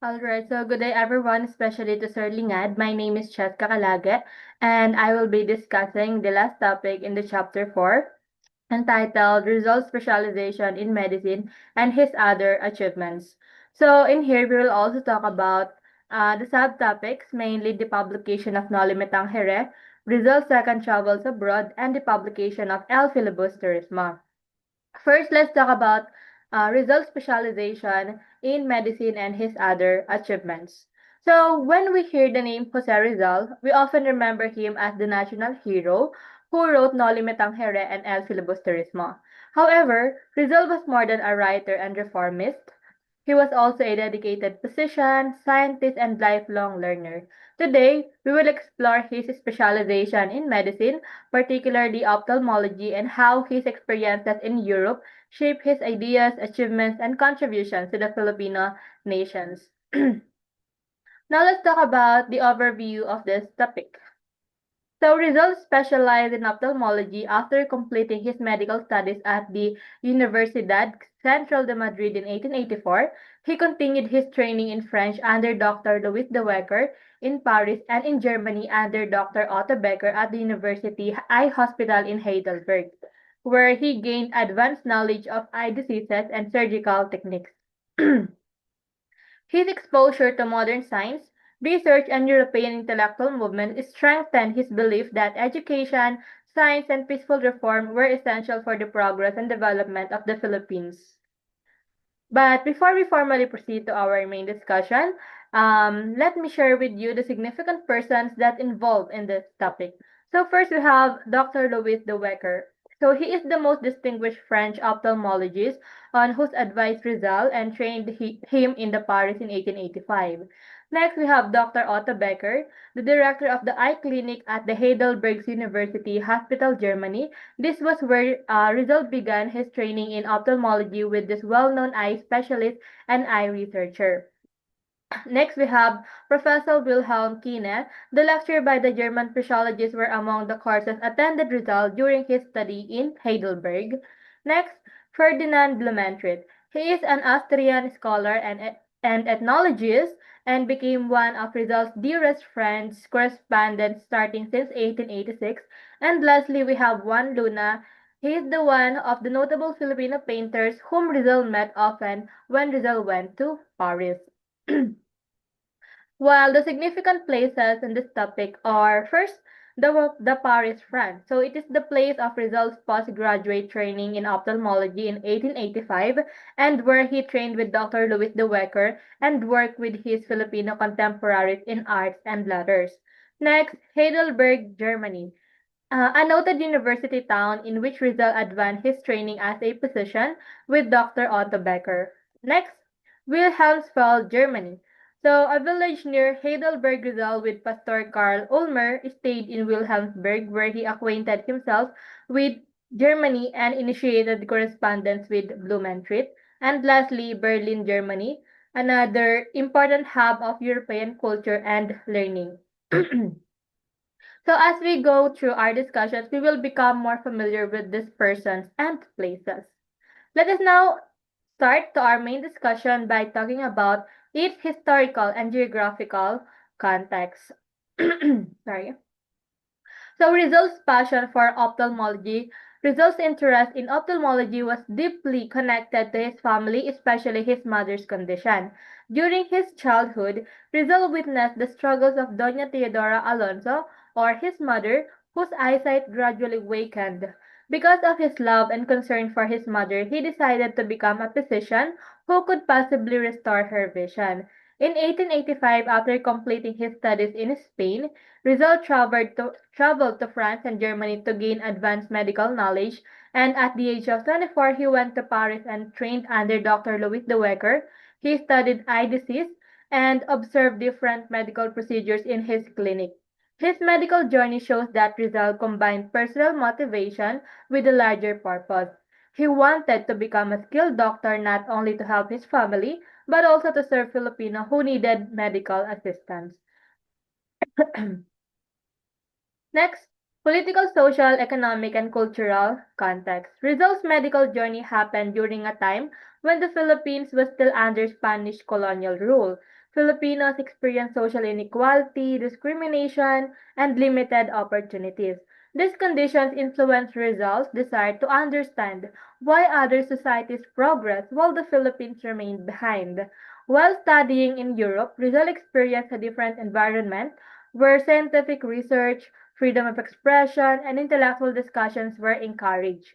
Alright, so good day everyone, especially to Sir Lingad. My name is Cheska Kalage, and I will be discussing the last topic in the chapter 4, entitled Result Specialization in Medicine and His Other Achievements. So in here, we will also talk about the subtopics, mainly the publication of Noli Me Tangere, Rizal's second travels abroad, and the publication of El Filibusterismo. First, let's talk about result specialization in medicine and his other achievements. So, when we hear the name Jose Rizal, we often remember him as the national hero who wrote Noli Me Tangere and El Filibusterismo. However, Rizal was more than a writer and reformist. He was also a dedicated physician, scientist, and lifelong learner. Today, we will explore his specialization in medicine, particularly ophthalmology, and how his experiences in Europe shape his ideas, achievements, and contributions to the Filipino nations. Now let's talk about the overview of this topic. So Rizal specialized in ophthalmology after completing his medical studies at the Universidad Central de Madrid in 1884. He continued his training in French under Dr. Louis de Wecker in Paris and in Germany under Dr. Otto Becker at the University Eye Hospital in Heidelberg, where he gained advanced knowledge of eye diseases and surgical techniques. His exposure to modern science, research, and European intellectual movement strengthened his belief that education, science, and peaceful reform were essential for the progress and development of the Philippines. But before we formally proceed to our main discussion, let me share with you the significant persons that involved in this topic. So first we have Dr. Louis de Wecker. So he is the most distinguished French ophthalmologist on whose advice Rizal and trained him in the Paris in 1885. Next, we have Dr. Otto Becker, the director of the eye clinic at the Heidelberg University Hospital, Germany. This was where Rizal began his training in ophthalmology with this well-known eye specialist and eye researcher. Next, we have Professor Wilhelm Kiene. The lecture by the German physiologist were among the courses attended Rizal during his study in Heidelberg. Next, Ferdinand Blumentritt. He is an Austrian scholar and ethnologist and became one of Rizal's dearest friends, correspondents starting since 1886. And lastly, we have Juan Luna. He is the one of the notable Filipino painters whom Rizal met often when Rizal went to Paris. While the significant places in this topic are first the Paris, France. So it is the place of Rizal's postgraduate training in ophthalmology in 1885 and where he trained with Dr. Louis de Wecker and worked with his Filipino contemporaries in arts and letters. Next, Heidelberg, Germany. A noted university town in which Rizal advanced his training as a physician with Dr. Otto Becker. Next, Wilhelmsfeld, Germany. So, a village near Heidelberg, Rizal, with Pastor Karl Ulmer stayed in Wilhelmsburg, where he acquainted himself with Germany and initiated correspondence with Blumentritt. And lastly, Berlin, Germany, another important hub of European culture and learning. So as we go through our discussions, we will become more familiar with these persons and places. Let us now start to our main discussion by talking about its historical and geographical context. Sorry. So Rizal's passion for ophthalmology, Rizal's interest in ophthalmology was deeply connected to his family, especially his mother's condition. During his childhood, Rizal witnessed the struggles of Doña Teodora Alonso, or his mother, whose eyesight gradually weakened. Because of his love and concern for his mother, he decided to become a physician who could possibly restore her vision. In 1885, after completing his studies in Spain, Rizal traveled to France and Germany to gain advanced medical knowledge, and at the age of 24 he went to Paris and trained under Dr. Louis de Wecker. He studied eye disease and observed different medical procedures in his clinic. His medical journey shows that Rizal combined personal motivation with a larger purpose. He wanted to become a skilled doctor not only to help his family, but also to serve Filipino who needed medical assistance. Next, political, social, economic, and cultural context. Rizal's medical journey happened during a time when the Philippines was still under Spanish colonial rule. Filipinos experience social inequality, discrimination, and limited opportunities. These conditions influence Rizal's desire to understand why other societies progress while the Philippines remain behind. While studying in Europe, Rizal experienced a different environment where scientific research, freedom of expression, and intellectual discussions were encouraged.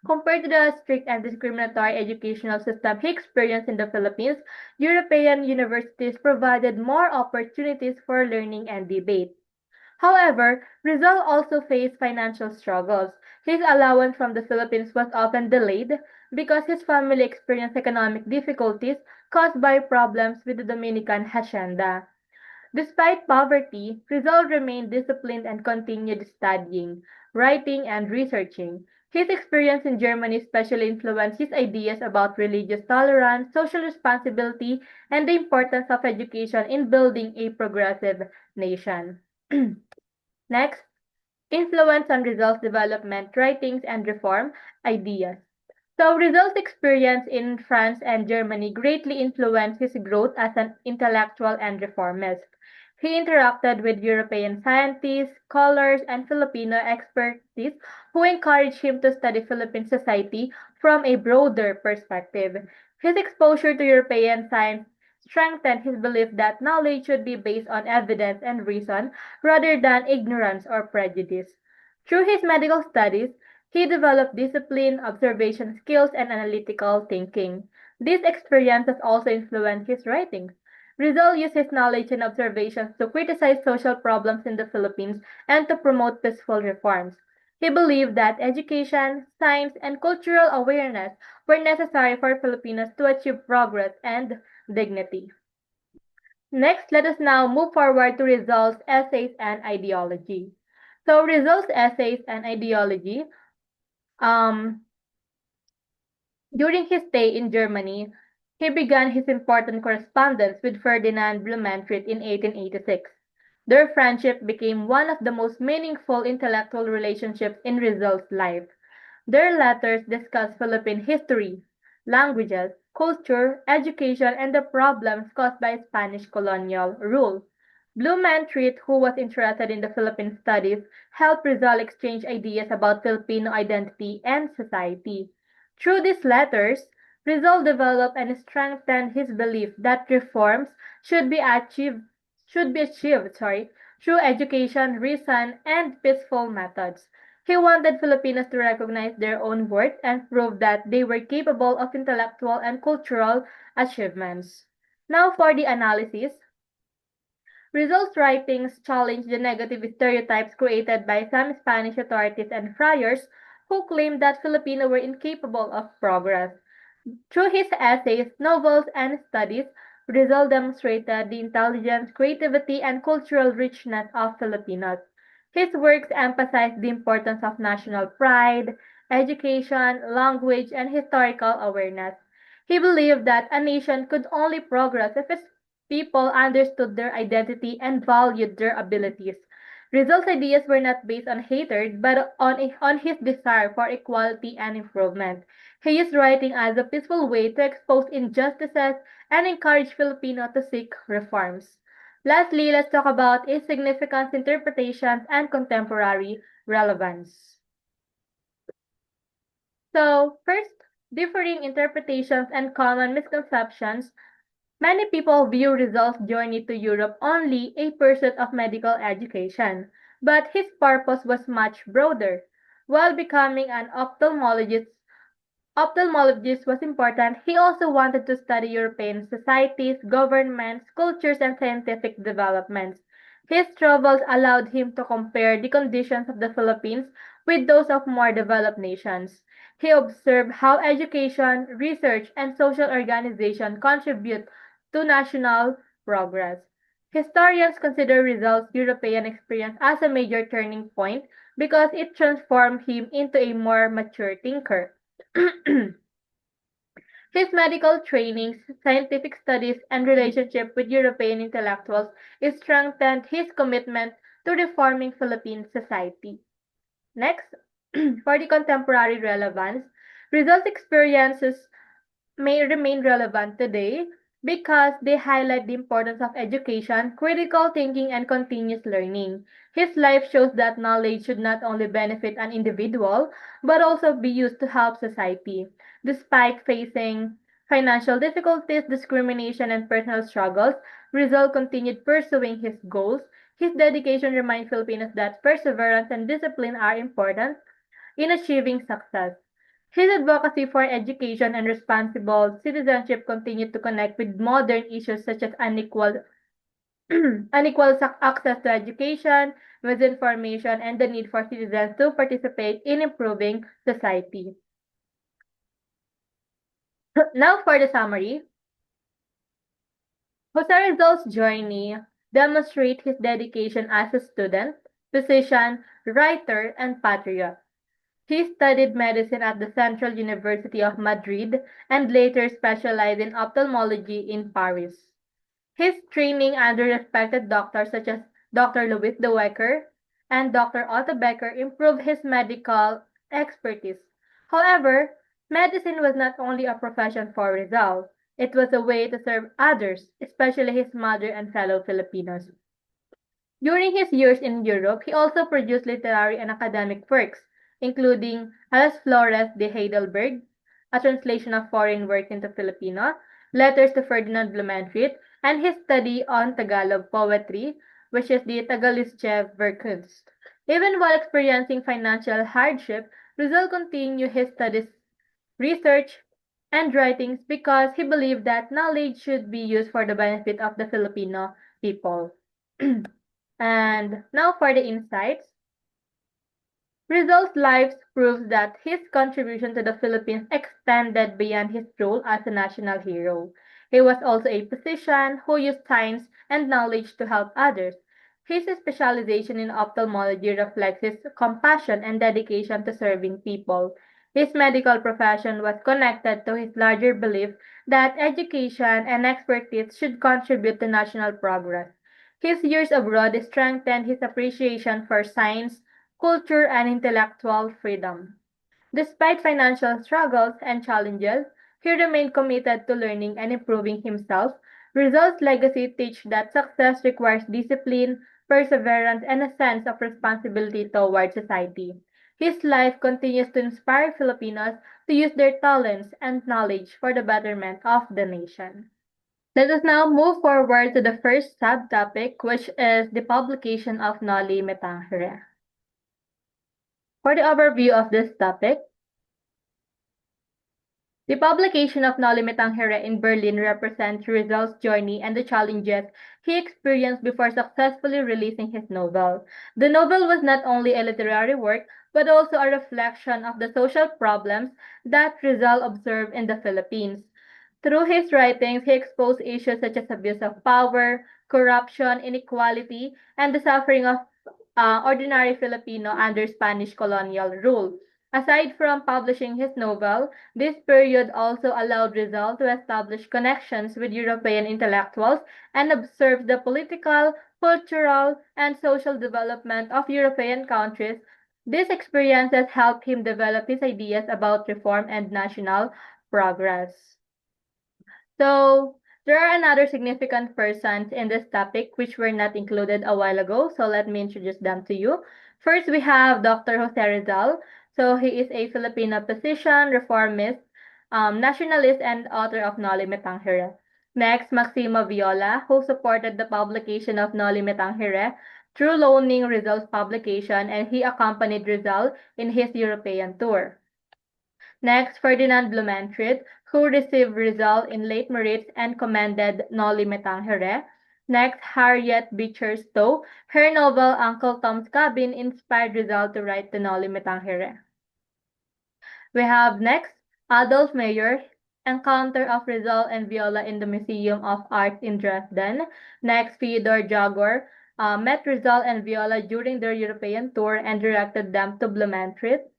Compared to the strict and discriminatory educational system he experienced in the Philippines, European universities provided more opportunities for learning and debate. However, Rizal also faced financial struggles. His allowance from the Philippines was often delayed because his family experienced economic difficulties caused by problems with the Dominican hacienda. Despite poverty, Rizal remained disciplined and continued studying, writing, and researching. His experience in Germany especially influenced his ideas about religious tolerance, social responsibility, and the importance of education in building a progressive nation. Next, influence on Rizal's development, writings, and reform ideas. So Rizal's experience in France and Germany greatly influenced his growth as an intellectual and reformist. He interacted with European scientists, scholars, and Filipino experts who encouraged him to study Philippine society from a broader perspective. His exposure to European science strengthened his belief that knowledge should be based on evidence and reason rather than ignorance or prejudice. Through his medical studies, he developed discipline, observation skills, and analytical thinking. These experiences also influenced his writings. Rizal used his knowledge and observations to criticize social problems in the Philippines and to promote peaceful reforms. He believed that education, science, and cultural awareness were necessary for Filipinos to achieve progress and dignity. Next, let us now move forward to Rizal's essays and ideology. So Rizal's essays and ideology um, during his stay in Germany, he began his important correspondence with Ferdinand Blumentritt in 1886. Their friendship became one of the most meaningful intellectual relationships in Rizal's life. Their letters discuss Philippine history, languages, culture, education, and the problems caused by Spanish colonial rule. Blumentritt, who was interested in the Philippine studies, helped Rizal exchange ideas about Filipino identity and society. Through these letters, Rizal developed and strengthened his belief that reforms should be achieved through education, reason, and peaceful methods. He wanted Filipinos to recognize their own worth and prove that they were capable of intellectual and cultural achievements. Now for the analysis. Rizal's writings challenge the negative stereotypes created by some Spanish authorities and friars who claimed that Filipinos were incapable of progress. Through his essays, novels, and studies, Rizal demonstrated the intelligence, creativity, and cultural richness of Filipinos. His works emphasized the importance of national pride, education, language, and historical awareness. He believed that a nation could only progress if its people understood their identity and valued their abilities. Rizal's ideas were not based on hatred, but on his desire for equality and improvement. He used writing as a peaceful way to expose injustices and encourage Filipinos to seek reforms. Lastly, let's talk about its significance, interpretations, and contemporary relevance. So, first, differing interpretations and common misconceptions. Many people view Rizal's journey to Europe only a pursuit of medical education, but his purpose was much broader. While becoming an ophthalmologist was important, he also wanted to study European societies, governments, cultures, and scientific developments. His travels allowed him to compare the conditions of the Philippines with those of more developed nations. He observed how education, research, and social organization contribute to national progress. Historians consider Rizal's European experience as a major turning point because it transformed him into a more mature thinker. His medical training, scientific studies, and relationship with European intellectuals strengthened his commitment to reforming Philippine society. Next, for the contemporary relevance, Rizal's experiences may remain relevant today. because they highlight the importance of education, critical thinking, and continuous learning. His life shows that knowledge should not only benefit an individual, but also be used to help society. Despite facing financial difficulties, discrimination, and personal struggles, Rizal continued pursuing his goals. His dedication reminds Filipinos that perseverance and discipline are important in achieving success. His advocacy for education and responsible citizenship continued to connect with modern issues such as access to education, misinformation, and the need for citizens to participate in improving society. Now for the summary. Jose Rizal's journey demonstrates his dedication as a student, physician, writer, and patriot. He studied medicine at the Central University of Madrid and later specialized in ophthalmology in Paris. His training under respected doctors such as Dr. Louis de Wecker and Dr. Otto Becker improved his medical expertise. However, medicine was not only a profession for Rizal, it was a way to serve others, especially his mother and fellow Filipinos. During his years in Europe, he also produced literary and academic works, including Las Flores de Heidelberg, a translation of foreign works into Filipino, letters to Ferdinand Blumentritt, and his study on Tagalog poetry, which is the Tagalische Werkkunst. Even while experiencing financial hardship, Rizal continued his studies, research, and writings because he believed that knowledge should be used for the benefit of the Filipino people. And now for the insights. Rizal's life proves that his contribution to the Philippines extended beyond his role as a national hero. He was also a physician who used science and knowledge to help others. His specialization in ophthalmology reflects his compassion and dedication to serving people. His medical profession was connected to his larger belief that education and expertise should contribute to national progress. His years abroad strengthened his appreciation for science, culture, and intellectual freedom. Despite financial struggles and challenges, he remained committed to learning and improving himself. Rizal's legacy teaches that success requires discipline, perseverance, and a sense of responsibility toward society. His life continues to inspire Filipinos to use their talents and knowledge for the betterment of the nation. Let us now move forward to the first subtopic, which is the publication of Noli Me Tangere. For the overview of this topic, the publication of Noli Me Tangere in Berlin represents Rizal's journey and the challenges he experienced before successfully releasing his novel. The novel was not only a literary work, but also a reflection of the social problems that Rizal observed in the Philippines. Through his writings, he exposed issues such as abuse of power, corruption, inequality, and the suffering of ordinary Filipino under Spanish colonial rule. Aside from publishing his novel, this period also allowed Rizal to establish connections with European intellectuals and observe the political, cultural, and social development of European countries. These experiences helped him develop his ideas about reform and national progress. So there are another significant persons in this topic which were not included a while ago. So let me introduce them to you. First, we have Dr. Jose Rizal. So he is a Filipino physician, reformist, nationalist, and author of Noli Me Tangere. Next, Maximo Viola, who supported the publication of Noli Me Tangere through loaning Rizal's publication, and he accompanied Rizal in his European tour. Next, Ferdinand Blumentritt, who received Rizal in late merits and commended Noli Me Tangere. Next, Harriet Beecher Stowe. Her novel Uncle Tom's Cabin inspired Rizal to write the Noli Me Tangere. We have next, Adolf Meyer, Encounter of Rizal and Viola in the Museum of Art in Dresden. Next, Fyodor Jagor met Rizal and Viola during their European tour and directed them to Blumentritt.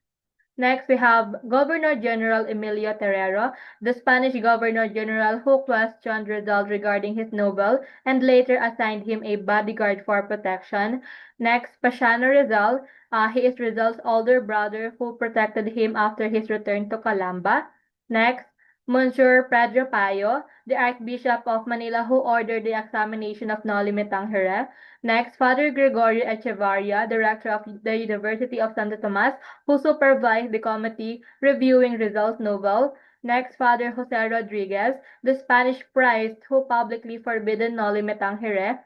Next, we have Governor General Emilio Terrero, the Spanish Governor General who questioned Rizal regarding his novel and later assigned him a bodyguard for protection. Next, Pasiano Rizal, he is Rizal's older brother who protected him after his return to Calamba. Next, Monsieur Pedro Payo, the Archbishop of Manila, who ordered the examination of Noli Me Tangere. Next, Father Gregorio Echevarria, the rector of the University of Santo Tomas, who supervised the committee reviewing results novel. Next, Father Jose Rodriguez, the Spanish priest who publicly forbidden Noli Me Tangere.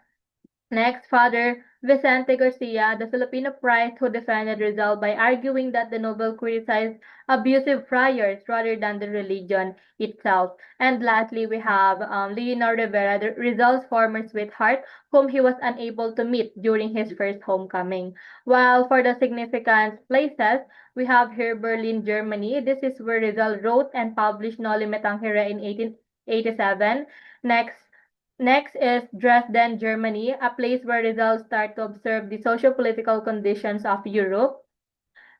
Next, Father Vicente Garcia, the Filipino priest who defended Rizal by arguing that the novel criticized abusive friars rather than the religion itself. And lastly, we have Leonor Rivera, the Rizal's former sweetheart, whom he was unable to meet during his first homecoming. While for the significant places, we have here Berlin, Germany. This is where Rizal wrote and published Noli Me Tangere in 1887. Next, Next is Dresden, Germany, a place where Rizal started to observe the socio-political conditions of Europe.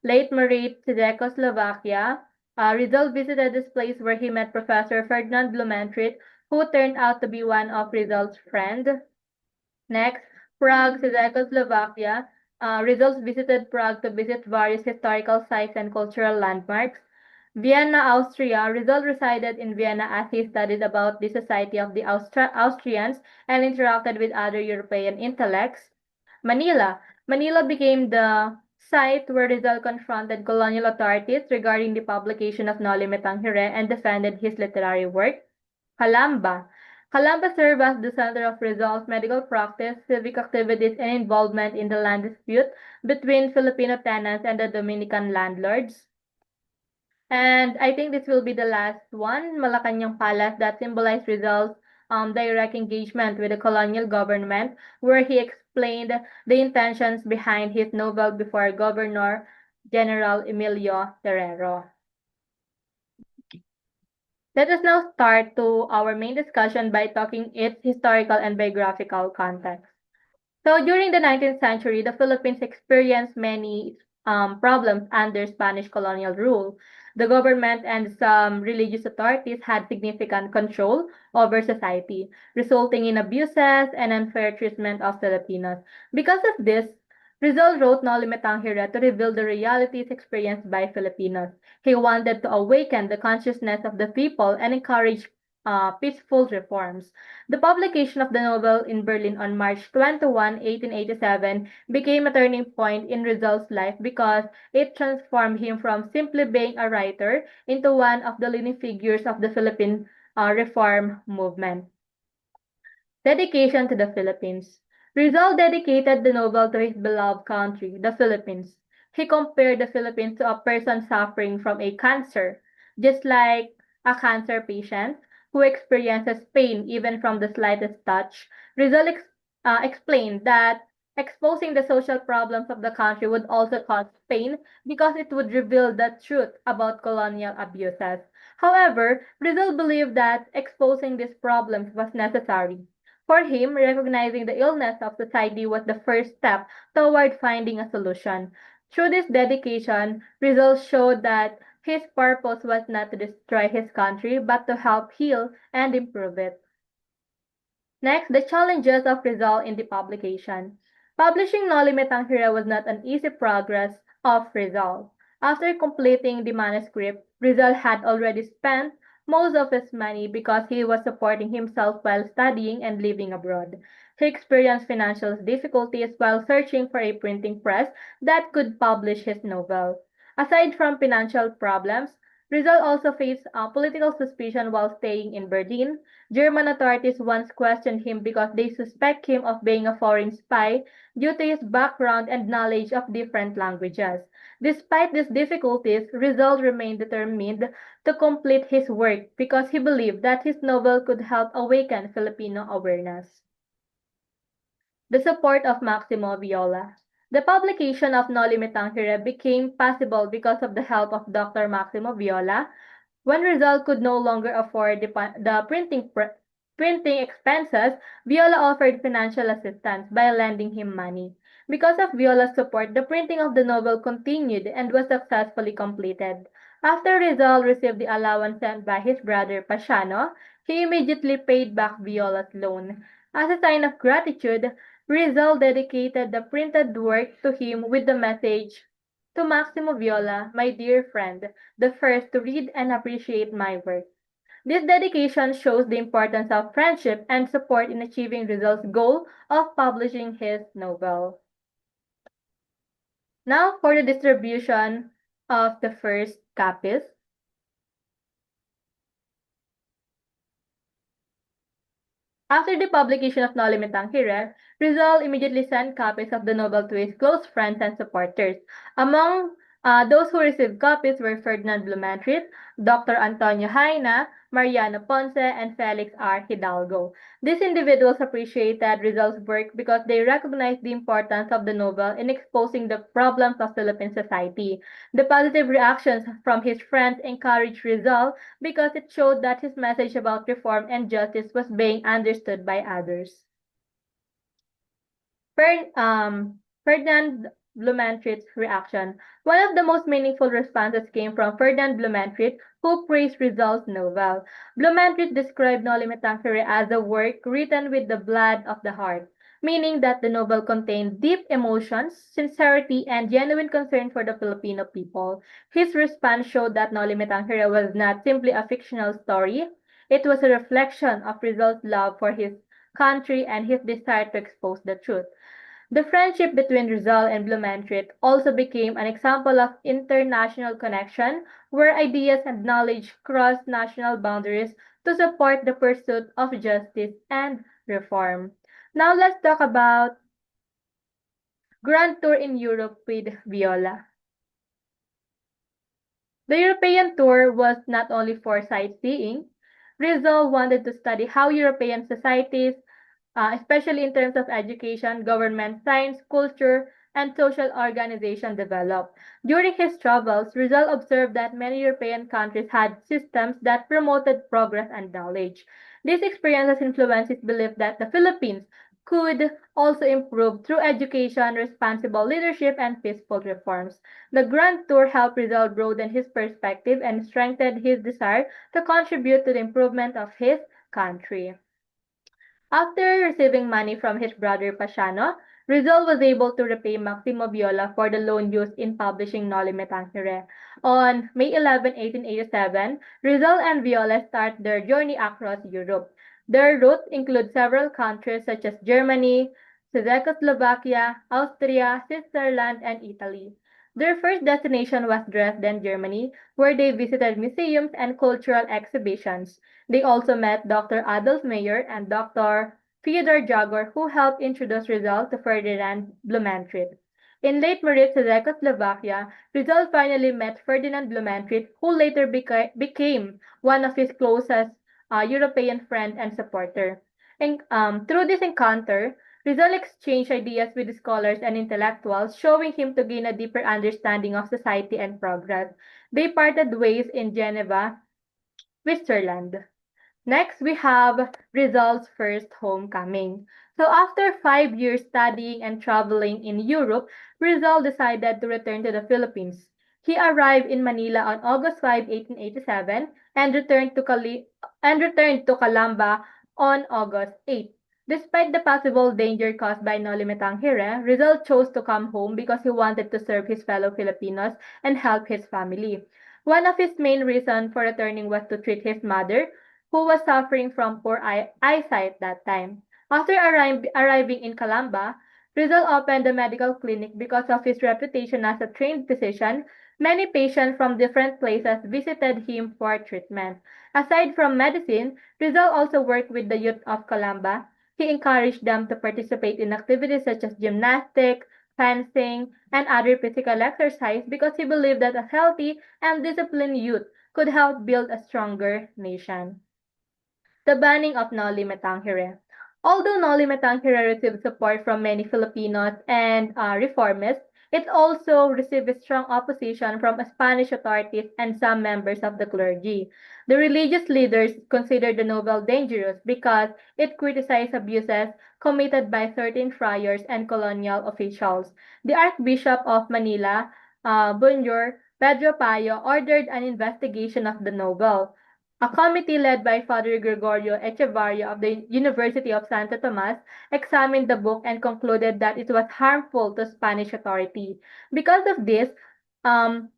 Late Marite, Czechoslovakia. Rizal visited this place where he met Professor Ferdinand Blumentritt, who turned out to be one of Rizal's friends. Next, Prague, Czechoslovakia. Rizal visited Prague to visit various historical sites and cultural landmarks. Vienna, Austria. Rizal resided in Vienna as he studied about the society of the Austrians and interacted with other European intellects. Manila. Manila became the site where Rizal confronted colonial authorities regarding the publication of Noli Me Tangere and defended his literary work. Calamba. Calamba served as the center of Rizal's medical practice, civic activities, and involvement in the land dispute between Filipino tenants and the Dominican landlords. And I think this will be the last one, Malacanang Palace, that symbolized Rizal's direct engagement with the colonial government, where he explained the intentions behind his novel before Governor General Emilio Terrero. Let us now start to our main discussion by talking its historical and biographical context. So during the 19th century, the Philippines experienced many problems under Spanish colonial rule. The government and some religious authorities had significant control over society, resulting in abuses and unfair treatment of Filipinos. Because of this, Rizal wrote Noli Me Tangere to reveal the realities experienced by Filipinos. He wanted to awaken the consciousness of the people and encourage peaceful reforms. The publication of the novel in Berlin on March 21, 1887, became a turning point in Rizal's life because it transformed him from simply being a writer into one of the leading figures of the Philippine reform movement. Dedication to the Philippines. Rizal dedicated the novel to his beloved country, the Philippines. He compared the Philippines to a person suffering from a cancer, just like a cancer patient who experiences pain even from the slightest touch. Rizal explained that exposing the social problems of the country would also cause pain because it would reveal the truth about colonial abuses. However, Rizal believed that exposing these problems was necessary. For him, recognizing the illness of society was the first step toward finding a solution. Through this dedication, Rizal showed that his purpose was not to destroy his country, but to help heal and improve it. Next, the challenges of Rizal in the publication. Publishing Noli Me Tangere was not an easy progress of Rizal. After completing the manuscript, Rizal had already spent most of his money because he was supporting himself while studying and living abroad. He experienced financial difficulties while searching for a printing press that could publish his novel. Aside from financial problems, Rizal also faced political suspicion while staying in Berlin. German authorities once questioned him because they suspect him of being a foreign spy due to his background and knowledge of different languages. Despite these difficulties, Rizal remained determined to complete his work because he believed that his novel could help awaken Filipino awareness. The support of Maximo Viola. The publication of Noli Me Tangere became possible because of the help of Dr. Maximo Viola. When Rizal could no longer afford the printing expenses, Viola offered financial assistance by lending him money. Because of Viola's support, the printing of the novel continued and was successfully completed. After Rizal received the allowance sent by his brother Pasiano, he immediately paid back Viola's loan. As a sign of gratitude, Rizal dedicated the printed work to him with the message, "To Maximo Viola, my dear friend, the first to read and appreciate my work." This dedication shows the importance of friendship and support in achieving Rizal's goal of publishing his novel. Now for the distribution of the first copies. After the publication of Noli Me Tangere, Rizal immediately sent copies of the novel to his close friends and supporters. Among those who received copies were Ferdinand Blumentritt, Dr. Antonio Jaina, Mariano Ponce, and Felix R. Hidalgo. These individuals appreciated Rizal's work because they recognized the importance of the novel in exposing the problems of Philippine society. The positive reactions from his friends encouraged Rizal because it showed that his message about reform and justice was being understood by others. Ferdinand Blumentritt's reaction. One of the most meaningful responses came from Ferdinand Blumentritt, who praised Rizal's novel. Blumentritt described Noli Me Tangere as a work written with the blood of the heart, meaning that the novel contained deep emotions, sincerity, and genuine concern for the Filipino people. His response showed that Noli Me Tangere was not simply a fictional story, it was a reflection of Rizal's love for his country and his desire to expose the truth. The friendship between Rizal and Blumentritt also became an example of international connection, where ideas and knowledge crossed national boundaries to support the pursuit of justice and reform. Now let's talk about Grand Tour in Europe with Viola. The European tour was not only for sightseeing. Rizal wanted to study how European societies, especially in terms of education, government, science, culture, and social organization developed. During his travels, Rizal observed that many European countries had systems that promoted progress and knowledge. This experience influenced his belief that the Philippines could also improve through education, responsible leadership, and peaceful reforms. The Grand Tour helped Rizal broaden his perspective and strengthened his desire to contribute to the improvement of his country. After receiving money from his brother Pasiano, Rizal was able to repay Maximo Viola for the loan used in publishing Noli Me Tangere. On May 11, 1887, Rizal and Viola start their journey across Europe. Their route includes several countries such as Germany, Czechoslovakia, Austria, Switzerland, and Italy. Their first destination was Dresden, Germany, where they visited museums and cultural exhibitions. They also met Dr. Adolf Meyer and Dr. Fyodor Jagor, who helped introduce Rizal to Ferdinand Blumentritt. In late Marit, Czechoslovakia, Rizal finally met Ferdinand Blumentritt, who later became one of his closest European friend and supporter. Through this encounter, Rizal exchanged ideas with scholars and intellectuals, showing him to gain a deeper understanding of society and progress. They parted ways in Geneva, Switzerland. Next, we have Rizal's first homecoming. So after 5 years studying and traveling in Europe, Rizal decided to return to the Philippines. He arrived in Manila on August 5, 1887, and returned to Calamba on August 8. Despite the possible danger caused by Noli Me Tangere, Rizal chose to come home because he wanted to serve his fellow Filipinos and help his family. One of his main reasons for returning was to treat his mother, who was suffering from poor eyesight that time. After arriving in Calamba, Rizal opened a medical clinic because of his reputation as a trained physician. Many patients from different places visited him for treatment. Aside from medicine, Rizal also worked with the youth of Calamba. He encouraged them to participate in activities such as gymnastics, fencing, and other physical exercise because he believed that a healthy and disciplined youth could help build a stronger nation. The banning of Noli Me Tangere. Although Noli Me Tangere received support from many Filipinos and reformists, it also received strong opposition from Spanish authorities and some members of the clergy. The religious leaders considered the novel dangerous because it criticized abuses committed by certain friars and colonial officials. The Archbishop of Manila, Bonjour Pedro Payo, ordered an investigation of the novel. A committee led by Father Gregorio Echevarria of the University of Santo Tomas examined the book and concluded that it was harmful to Spanish authority. Because of this, um,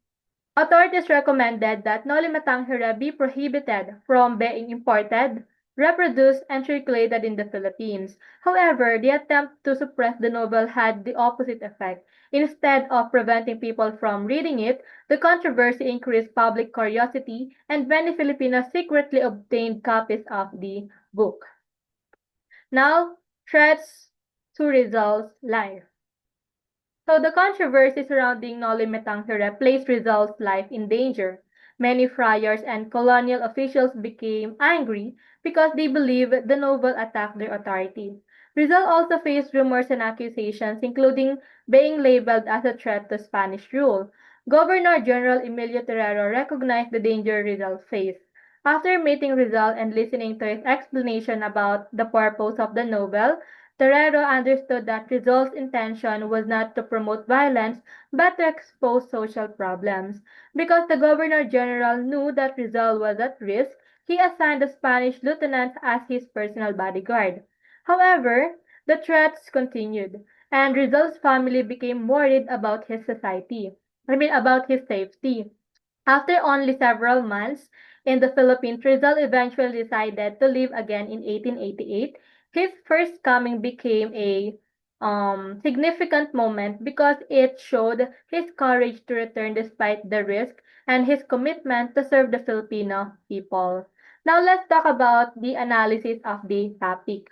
Authorities recommended that Noli Me Tangere be prohibited from being imported, reproduced, and circulated in the Philippines. However, the attempt to suppress the novel had the opposite effect. Instead of preventing people from reading it, the controversy increased public curiosity, and many Filipinos secretly obtained copies of the book. Now, threats to Rizal's life. So the controversy surrounding Noli Me Tangere placed Rizal's life in danger. Many friars and colonial officials became angry because they believed the novel attacked their authority. Rizal also faced rumors and accusations, including being labeled as a threat to Spanish rule. Governor General Emilio Terrero recognized the danger Rizal faced. After meeting Rizal and listening to his explanation about the purpose of the novel, Terrero understood that Rizal's intention was not to promote violence but to expose social problems. Because the Governor General knew that Rizal was at risk, he assigned a Spanish lieutenant as his personal bodyguard. However, the threats continued, and Rizal's family became worried about about his safety. After only several months in the Philippines, Rizal eventually decided to leave again in 1888. His first coming became a significant moment because it showed his courage to return despite the risk and his commitment to serve the Filipino people. Now let's talk about the analysis of the topic.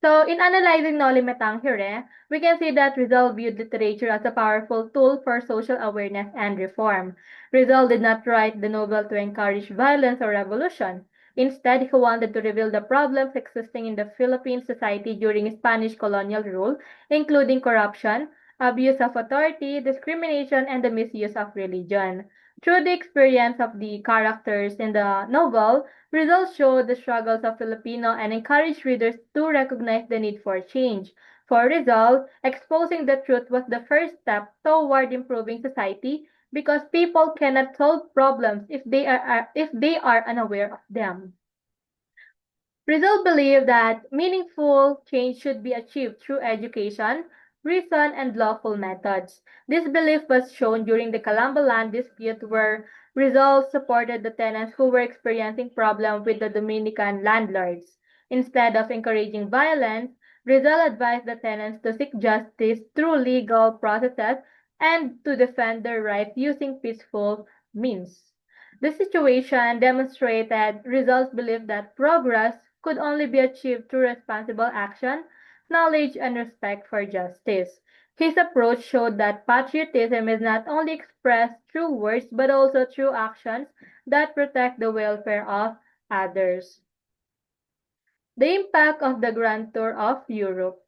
So, in analyzing Noli Me Tangere, we can see that Rizal viewed literature as a powerful tool for social awareness and reform. Rizal did not write the novel to encourage violence or revolution. Instead, he wanted to reveal the problems existing in the Philippine society during Spanish colonial rule, including corruption, abuse of authority, discrimination, and the misuse of religion. Through the experience of the characters in the novel, Results show the struggles of Filipino and encourage readers to recognize the need for change. For Rizal, exposing the truth was the first step toward improving society because people cannot solve problems if they are unaware of them. Rizal believed that meaningful change should be achieved through education, reason, and lawful methods. This belief was shown during the Calamba land dispute where Rizal supported the tenants who were experiencing problems with the Dominican landlords. Instead of encouraging violence, Rizal advised the tenants to seek justice through legal processes and to defend their rights using peaceful means. This situation demonstrated Rizal's belief that progress could only be achieved through responsible action, knowledge, and respect for justice. His approach showed that patriotism is not only expressed through words but also through actions that protect the welfare of others. The impact of the Grand Tour of Europe.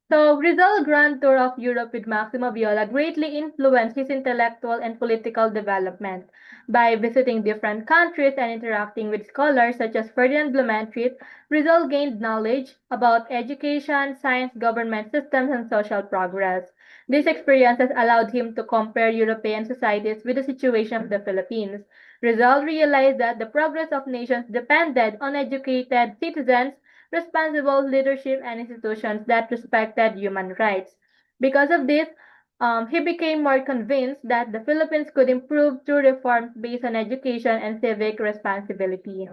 So, Rizal Grand Tour of Europe with Maximo Viola greatly influenced his intellectual and political development. By visiting different countries and interacting with scholars such as Ferdinand Blumentritt, Rizal gained knowledge about education, science, government systems, and social progress. These experiences allowed him to compare European societies with the situation of the Philippines. Rizal realized that the progress of nations depended on educated citizens, responsible leadership, and institutions that respected human rights. Because of this, he became more convinced that the Philippines could improve through reforms based on education and civic responsibility.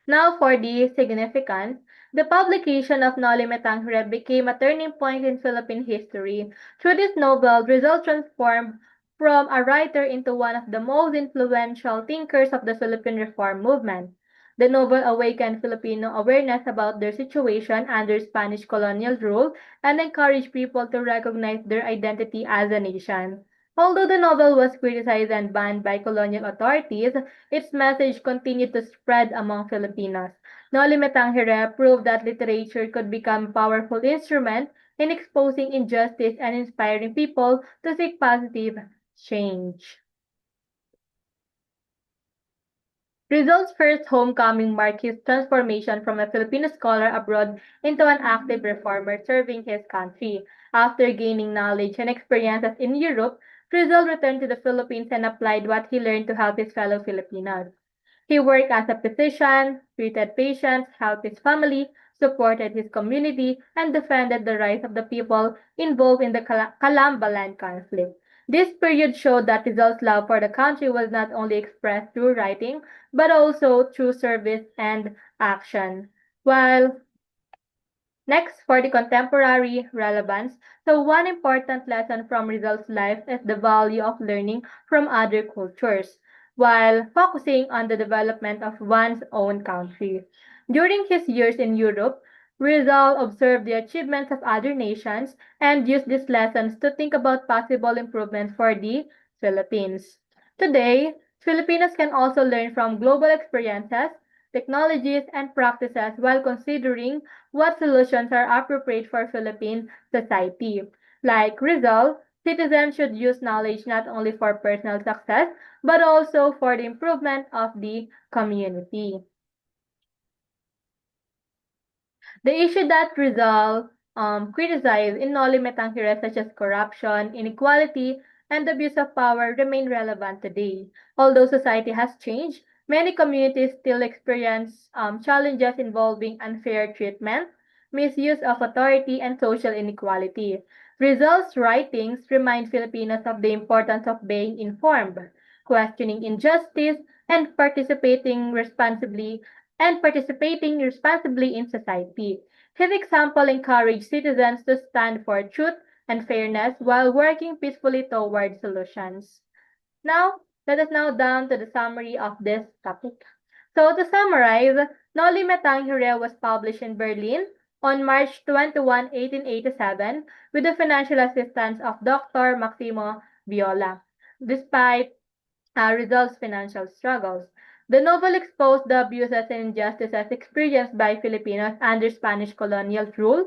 Now for the significance. The publication of Noli Me Tangere became a turning point in Philippine history. Through this novel, Rizal transformed from a writer into one of the most influential thinkers of the Philippine Reform movement. The novel awakened Filipino awareness about their situation under Spanish colonial rule and encouraged people to recognize their identity as a nation. Although the novel was criticized and banned by colonial authorities, its message continued to spread among Filipinos. Noli Me Tangere proved that literature could become a powerful instrument in exposing injustice and inspiring people to seek positive change. Rizal's first homecoming marked his transformation from a Filipino scholar abroad into an active reformer serving his country. After gaining knowledge and experiences in Europe, Rizal returned to the Philippines and applied what he learned to help his fellow Filipinos. He worked as a physician, treated patients, helped his family, supported his community, and defended the rights of the people involved in the Calamba land conflict. This period showed that Rizal's love for the country was not only expressed through writing, but also through service and action. While next, for the contemporary relevance, so one important lesson from Rizal's life is the value of learning from other cultures, while focusing on the development of one's own country. During his years in Europe, Rizal observed the achievements of other nations and used these lessons to think about possible improvements for the Philippines. Today, Filipinos can also learn from global experiences, technologies, and practices while considering what solutions are appropriate for Philippine society. Like Rizal, citizens should use knowledge not only for personal success, but also for the improvement of the community. The issue that Rizal criticized in Noli Me Tangere, such as corruption, inequality, and abuse of power, remain relevant today. Although society has changed, many communities still experience challenges involving unfair treatment, misuse of authority, and social inequality. Rizal's writings remind Filipinos of the importance of being informed, questioning injustice, and participating responsibly in society. His example encouraged citizens to stand for truth and fairness while working peacefully toward solutions. Now, let us now down to the summary of this topic. So, to summarize, Noli Me Tangere was published in Berlin on March 21, 1887, with the financial assistance of Dr. Maximo Viola. Despite Rizal's financial struggles. The novel exposed the abuses and injustices experienced by Filipinos under Spanish colonial rule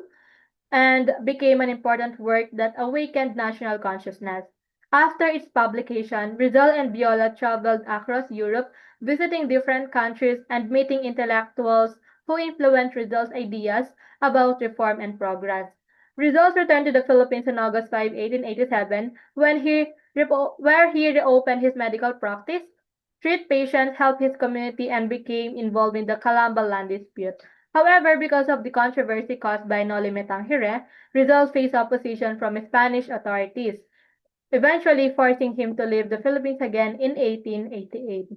and became an important work that awakened national consciousness. After its publication, Rizal and Viola traveled across Europe, visiting different countries and meeting intellectuals who influenced Rizal's ideas about reform and progress. Rizal returned to the Philippines on August 5, 1887, where he reopened his medical practice, treated patients, helped his community, and became involved in the Calamba land dispute. However, because of the controversy caused by Noli Me Tangere, Rizal faced opposition from Spanish authorities, eventually forcing him to leave the Philippines again in 1888.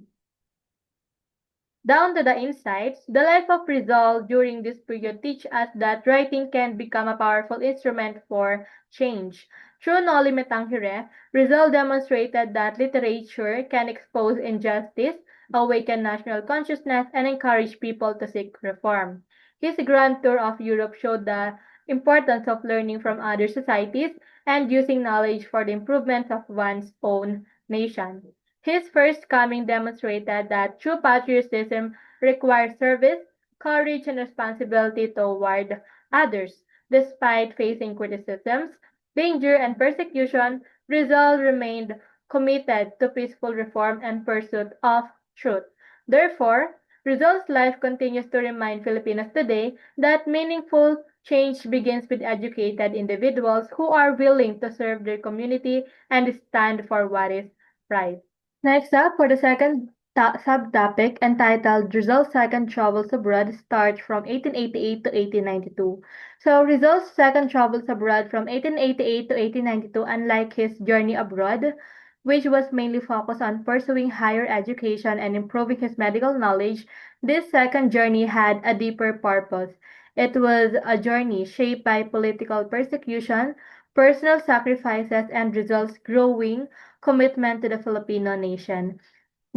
Down to the insights, the life of Rizal during this period teach us that writing can become a powerful instrument for change. Through Noli Me Tangere, Rizal demonstrated that literature can expose injustice, awaken national consciousness, and encourage people to seek reform. His grand tour of Europe showed the importance of learning from other societies and using knowledge for the improvement of one's own nation. His first coming demonstrated that true patriotism requires service, courage, and responsibility toward others. Despite facing criticisms, danger, and persecution, Rizal remained committed to peaceful reform and pursuit of truth. Therefore, Rizal's life continues to remind Filipinos today that meaningful change begins with educated individuals who are willing to serve their community and stand for what is right. Next up, for the second subtopic entitled Rizal's Second Travels Abroad starts from 1888 to 1892. So Rizal's second travels abroad from 1888 to 1892, unlike his journey abroad, which was mainly focused on pursuing higher education and improving his medical knowledge, this second journey had a deeper purpose. It was a journey shaped by political persecution, personal sacrifices, and Rizal's growing commitment to the Filipino nation.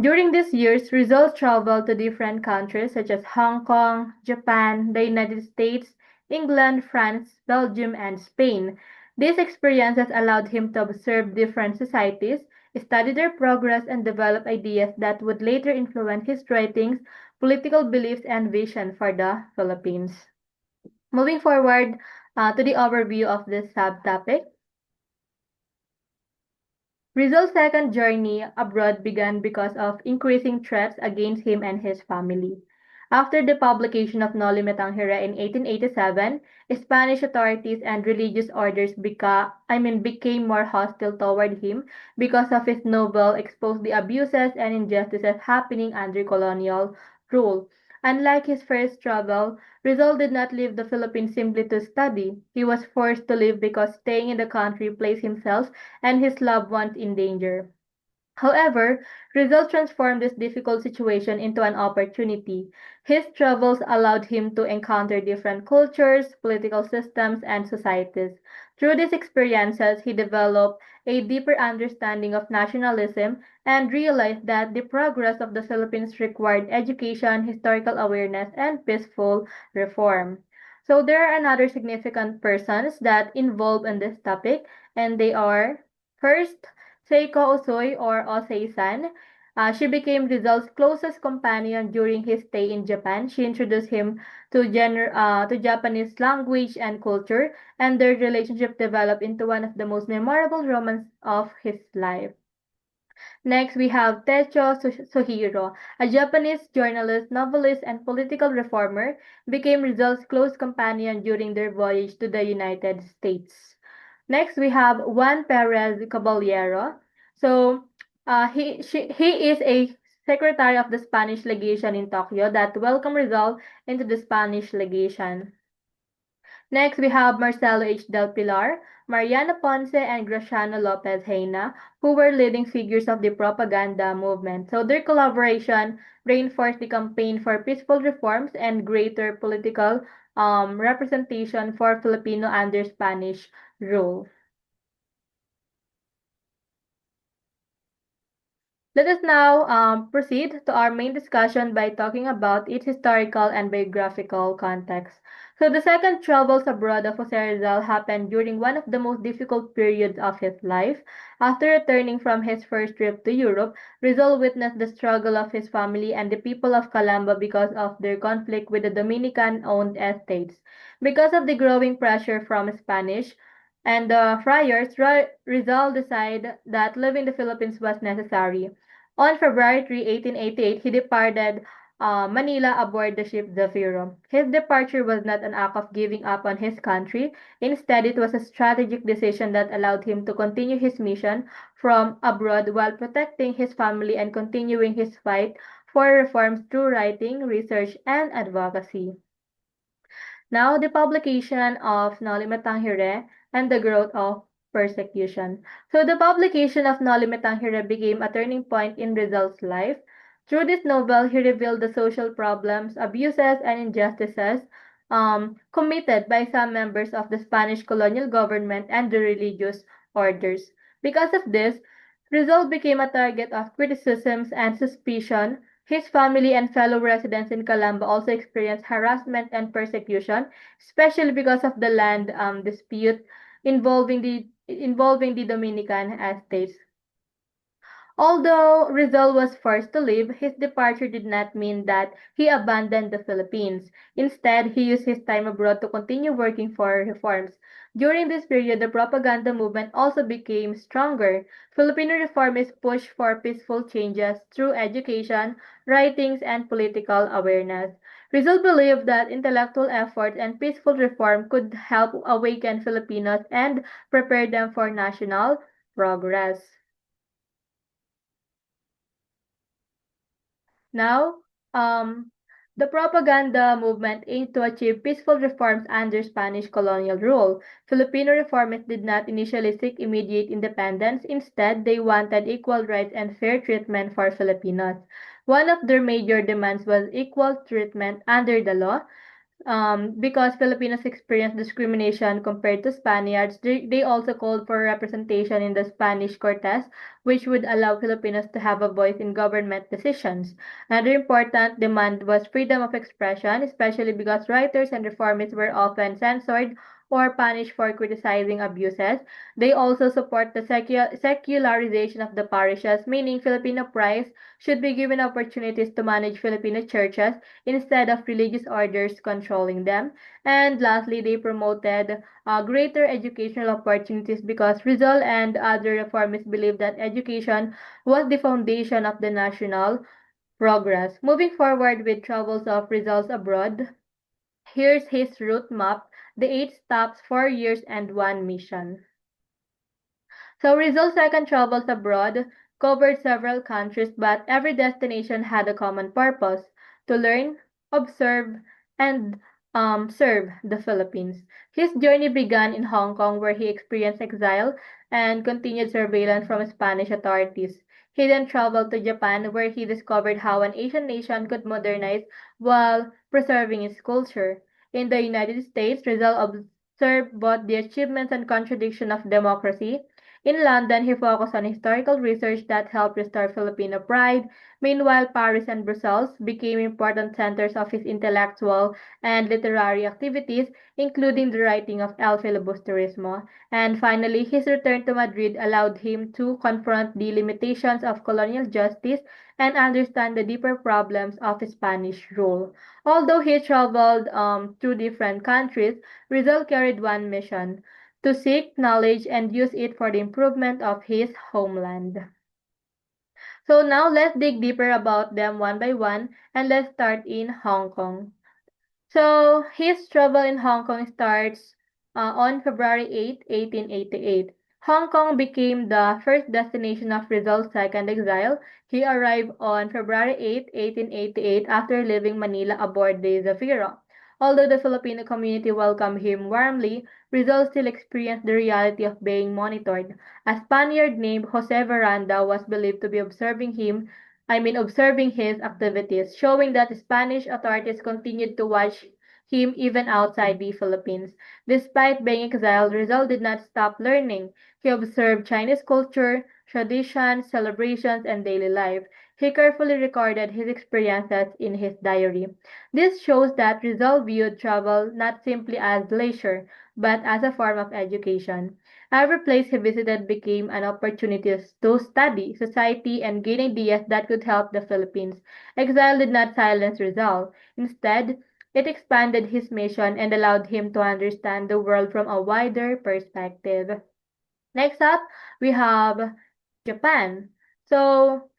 During these years, Rizal traveled to different countries such as Hong Kong, Japan, the United States, England, France, Belgium, and Spain. These experiences allowed him to observe different societies, study their progress, and develop ideas that would later influence his writings, political beliefs, and vision for the Philippines. Moving forward to the overview of this subtopic, Rizal's second journey abroad began because of increasing threats against him and his family. After the publication of Noli Me Tangere in 1887, Spanish authorities and religious orders became more hostile toward him because of his novel exposed the abuses and injustices happening under colonial rule. Unlike his first travel, Rizal did not leave the Philippines simply to study. He was forced to leave because staying in the country placed himself and his loved ones in danger. However, Rizal transformed this difficult situation into an opportunity. His travels allowed him to encounter different cultures, political systems, and societies. Through these experiences, he developed a deeper understanding of nationalism and realized that the progress of the Philippines required education, historical awareness, and peaceful reform. So there are another significant persons that involved in this topic, and they are first Seiko Osoy or Osei-san. She became Rizal's closest companion during his stay in Japan. She introduced him to Japanese language and culture, and their relationship developed into one of the most memorable romance of his life. Next, we have Suhiro, a Japanese journalist, novelist, and political reformer, became Rizal's close companion during their voyage to the United States. Next, we have Juan Perez Caballero. So, he is a secretary of the Spanish legation in Tokyo that welcomed Rizal into the Spanish legation. Next, we have Marcelo H. Del Pilar, Mariana Ponce, and Graciano Lopez Reina, who were leading figures of the propaganda movement. So their collaboration reinforced the campaign for peaceful reforms and greater political representation for Filipino under Spanish rule. Let us now proceed to our main discussion by talking about its historical and biographical context. So, the second travels abroad of Jose Rizal happened during one of the most difficult periods of his life. After returning from his first trip to Europe, Rizal witnessed the struggle of his family and the people of Calamba because of their conflict with the Dominican owned estates. Because of the growing pressure from Spanish and the friars, Rizal decided that leaving the Philippines was necessary. On February 3, 1888, he departed Manila aboard the ship Zafiro. His departure was not an act of giving up on his country. Instead, it was a strategic decision that allowed him to continue his mission from abroad while protecting his family and continuing his fight for reforms through writing, research, and advocacy. Now, the publication of Noli Me Tangere and the growth of persecution. So, the publication of Noli Me Tangere became a turning point in Rizal's life. Through this novel, he revealed the social problems, abuses, and injustices committed by some members of the Spanish colonial government and the religious orders. Because of this, Rizal became a target of criticisms and suspicion. His family and fellow residents in Calamba also experienced harassment and persecution, especially because of the land dispute involving the Dominican estates. Although Rizal was forced to leave, his departure did not mean that he abandoned the Philippines. Instead, he used his time abroad to continue working for reforms. During this period, the propaganda movement also became stronger. Filipino reformists pushed for peaceful changes through education, writings, and political awareness. Rizal believed that intellectual effort and peaceful reform could help awaken Filipinos and prepare them for national progress. Now, um, the propaganda movement aimed to achieve peaceful reforms under Spanish colonial rule. Filipino reformists did not initially seek immediate independence. Instead, they wanted equal rights and fair treatment for Filipinos. One of their major demands was equal treatment under the law. Because Filipinos experienced discrimination compared to Spaniards, they also called for representation in the Spanish Cortes, which would allow Filipinos to have a voice in government decisions. Another important demand was freedom of expression, especially because writers and reformists were often censored or punished for criticizing abuses. They also support the secularization of the parishes, meaning Filipino priests should be given opportunities to manage Filipino churches instead of religious orders controlling them. And lastly, they promoted greater educational opportunities because Rizal and other reformists believed that education was the foundation of the national progress. Moving forward with travels of Rizal's abroad, here's his route map, the 8 stops, 4 years, and one mission. So Rizal's second travels abroad covered several countries, but every destination had a common purpose to learn, observe, and serve the Philippines. His journey began in Hong Kong, where he experienced exile and continued surveillance from Spanish authorities. He then traveled to Japan, where he discovered how an Asian nation could modernize while preserving its culture. In the United States, Rizal observed both the achievements and contradiction of democracy. In London, he focused on historical research that helped restore Filipino pride. Meanwhile, Paris and Brussels became important centers of his intellectual and literary activities, including the writing of El Filibusterismo. And finally, his return to Madrid allowed him to confront the limitations of colonial justice and understand the deeper problems of Spanish rule. Although he traveled through different countries, Rizal carried one mission: to seek knowledge and use it for the improvement of his homeland. So now let's dig deeper about them one by one, and let's start in Hong Kong. So his travel in Hong Kong starts on February 8, 1888. Hong Kong became the first destination of Rizal's second exile. He arrived on February 8, 1888, after leaving Manila aboard the Zafiro. Although the Filipino community welcomed him warmly, Rizal still experienced the reality of being monitored. A Spaniard named Jose Veranda was believed to be observing his activities, showing that Spanish authorities continued to watch him even outside the Philippines. Despite being exiled, Rizal did not stop learning. He observed Chinese culture, traditions, celebrations, and daily life. He carefully recorded his experiences in his diary. This shows that Rizal viewed travel not simply as leisure, but as a form of education. Every place he visited became an opportunity to study society and gain ideas that could help the Philippines. Exile did not silence Rizal. Instead, it expanded his mission and allowed him to understand the world from a wider perspective. Next up, we have Japan. So,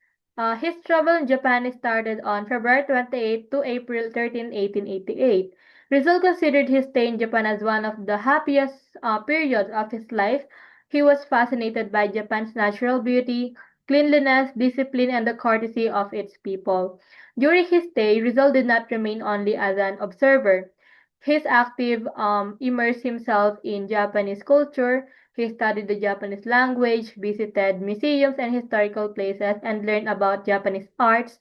his travel in Japan started on February 28 to April 13, 1888. Rizal considered his stay in Japan as one of the happiest periods of his life. He was fascinated by Japan's natural beauty, cleanliness, discipline, and the courtesy of its people. During his stay, Rizal did not remain only as an observer. His active immersed himself in Japanese culture. He studied the Japanese language, visited museums and historical places, and learned about Japanese arts,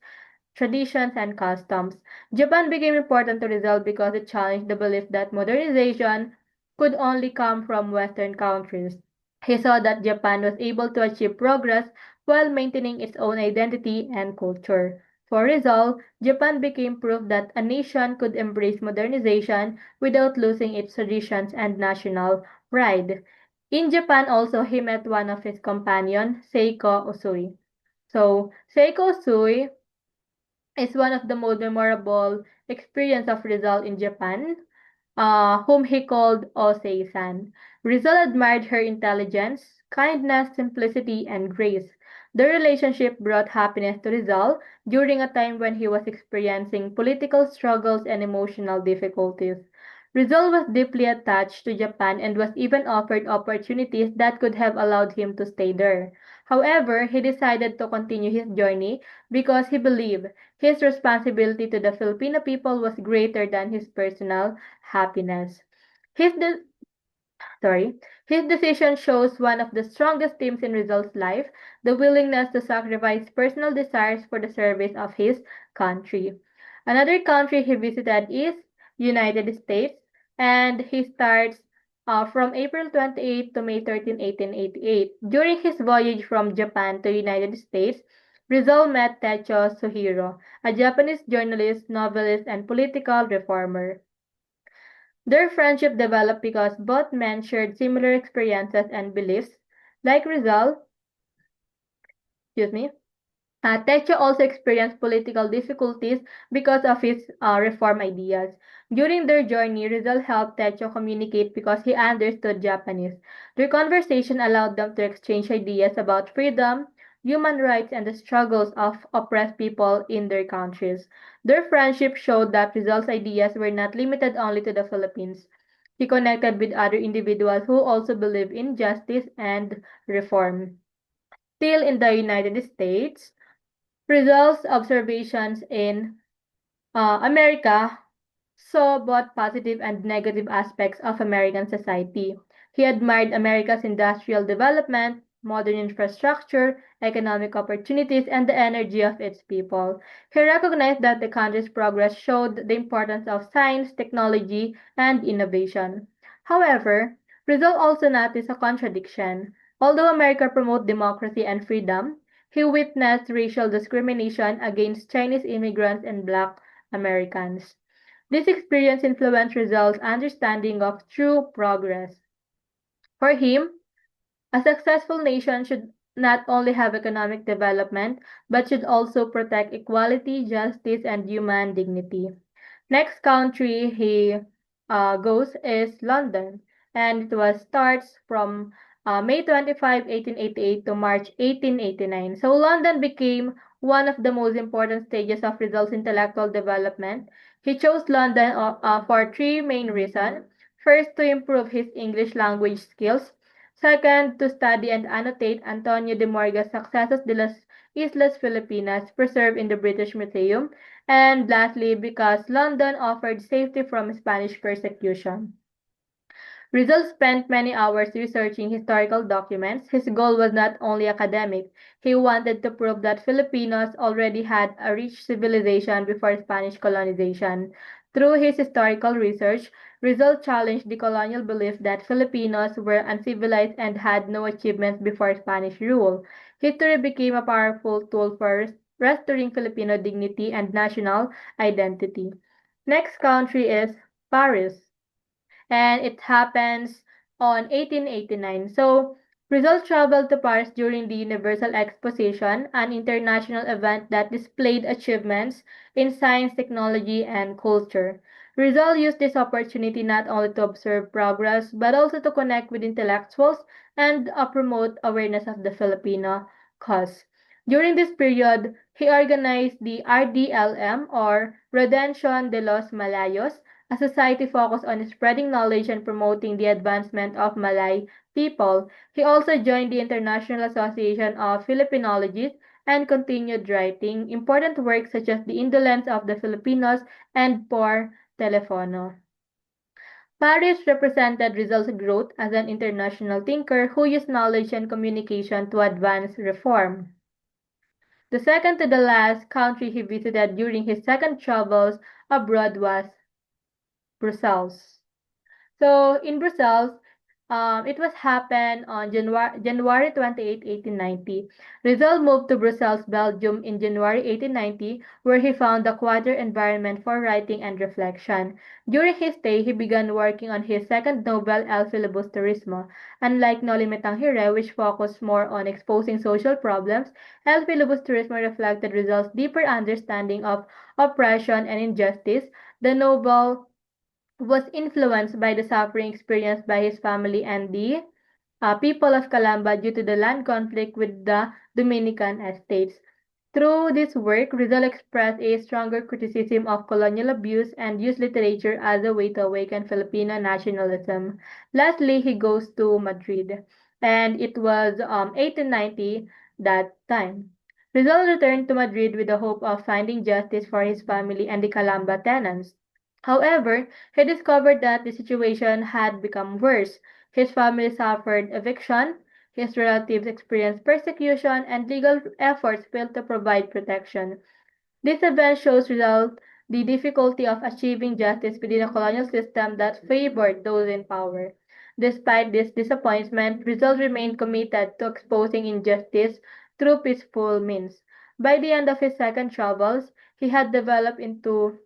traditions, and customs. Japan became important to Rizal because it challenged the belief that modernization could only come from Western countries. He saw that Japan was able to achieve progress while maintaining its own identity and culture. For Rizal, Japan became proof that a nation could embrace modernization without losing its traditions and national pride. In Japan also, he met one of his companions, Seiko Usui. So, Seiko Usui is one of the most memorable experience of Rizal in Japan, whom he called Osei-san. Rizal admired her intelligence, kindness, simplicity, and grace. The relationship brought happiness to Rizal during a time when he was experiencing political struggles and emotional difficulties. Rizal was deeply attached to Japan and was even offered opportunities that could have allowed him to stay there. However, he decided to continue his journey because he believed his responsibility to the Filipino people was greater than his personal happiness. His de- sorry, his decision shows one of the strongest themes in Rizal's life, the willingness to sacrifice personal desires for the service of his country. Another country he visited is United States, and he starts from April 28 to May 13, 1888. During his voyage from Japan to United States, Rizal met Techo Suhiro, a Japanese journalist, novelist, and political reformer. Their friendship developed because both men shared similar experiences and beliefs. Like Rizal, excuse me, Techo also experienced political difficulties because of his reform ideas. During their journey, Rizal helped Techo communicate because he understood Japanese. Their conversation allowed them to exchange ideas about freedom, human rights, and the struggles of oppressed people in their countries. Their friendship showed that Rizal's ideas were not limited only to the Philippines. He connected with other individuals who also believe in justice and reform. Still in the United States, Rizal's observations in America saw both positive and negative aspects of American society. He admired America's industrial development, modern infrastructure, economic opportunities, and the energy of its people. He recognized that the country's progress showed the importance of science, technology, and innovation. However, Rizal also noticed a contradiction. Although America promoted democracy and freedom, he witnessed racial discrimination against Chinese immigrants and Black Americans. This experience influenced Rizal's understanding of true progress. For him, a successful nation should not only have economic development, but should also protect equality, justice, and human dignity. Next country he goes is London, and it was starts from May 25, 1888 to March 1889. So London became one of the most important stages of Rizal's intellectual development. He chose London for three main reasons. First, to improve his English language skills. Second, to study and annotate Antonio de Morga's Sucesos de las Islas Filipinas preserved in the British Museum. And lastly, because London offered safety from Spanish persecution. Rizal spent many hours researching historical documents. His goal was not only academic, he wanted to prove that Filipinos already had a rich civilization before Spanish colonization. Through his historical research, Rizal challenged the colonial belief that Filipinos were uncivilized and had no achievements before Spanish rule. History became a powerful tool for restoring Filipino dignity and national identity. Next country is Paris, and it happens on 1889. So, Rizal traveled to Paris during the Universal Exposition, an international event that displayed achievements in science, technology, and culture. Rizal used this opportunity not only to observe progress, but also to connect with intellectuals and promote awareness of the Filipino cause. During this period, he organized the RDLM, or Redention de los Malayos, a society focused on spreading knowledge and promoting the advancement of Malay people. He also joined the International Association of Filipinologists and continued writing important works such as The Indolence of the Filipinos and Por Telefono. Paris represented Rizal's growth as an international thinker who used knowledge and communication to advance reform. The second to the last country he visited during his second travels abroad was Brussels. So in Brussels, it was happened on January 28, 1890. Rizal moved to Brussels, Belgium in January 1890, where he found a quieter environment for writing and reflection. During his stay, he began working on his second novel, El Filibusterismo. Unlike No Limitang Hire, which focused more on exposing social problems, El Filibusterismo reflected Rizal's deeper understanding of oppression and injustice. The novel was influenced by the suffering experienced by his family and the people of Calamba due to the land conflict with the Dominican estates. Through this work, Rizal expressed a stronger criticism of colonial abuse and used literature as a way to awaken Filipino nationalism. Lastly, he goes to Madrid, and it was 1890 that time. Rizal returned to Madrid with the hope of finding justice for his family and the Calamba tenants. However, he discovered that the situation had become worse. His family suffered eviction, his relatives experienced persecution, and legal efforts failed to provide protection. This event shows Rizal the difficulty of achieving justice within a colonial system that favored those in power. Despite this disappointment, Rizal remained committed to exposing injustice through peaceful means. By the end of his second travels, he had developed into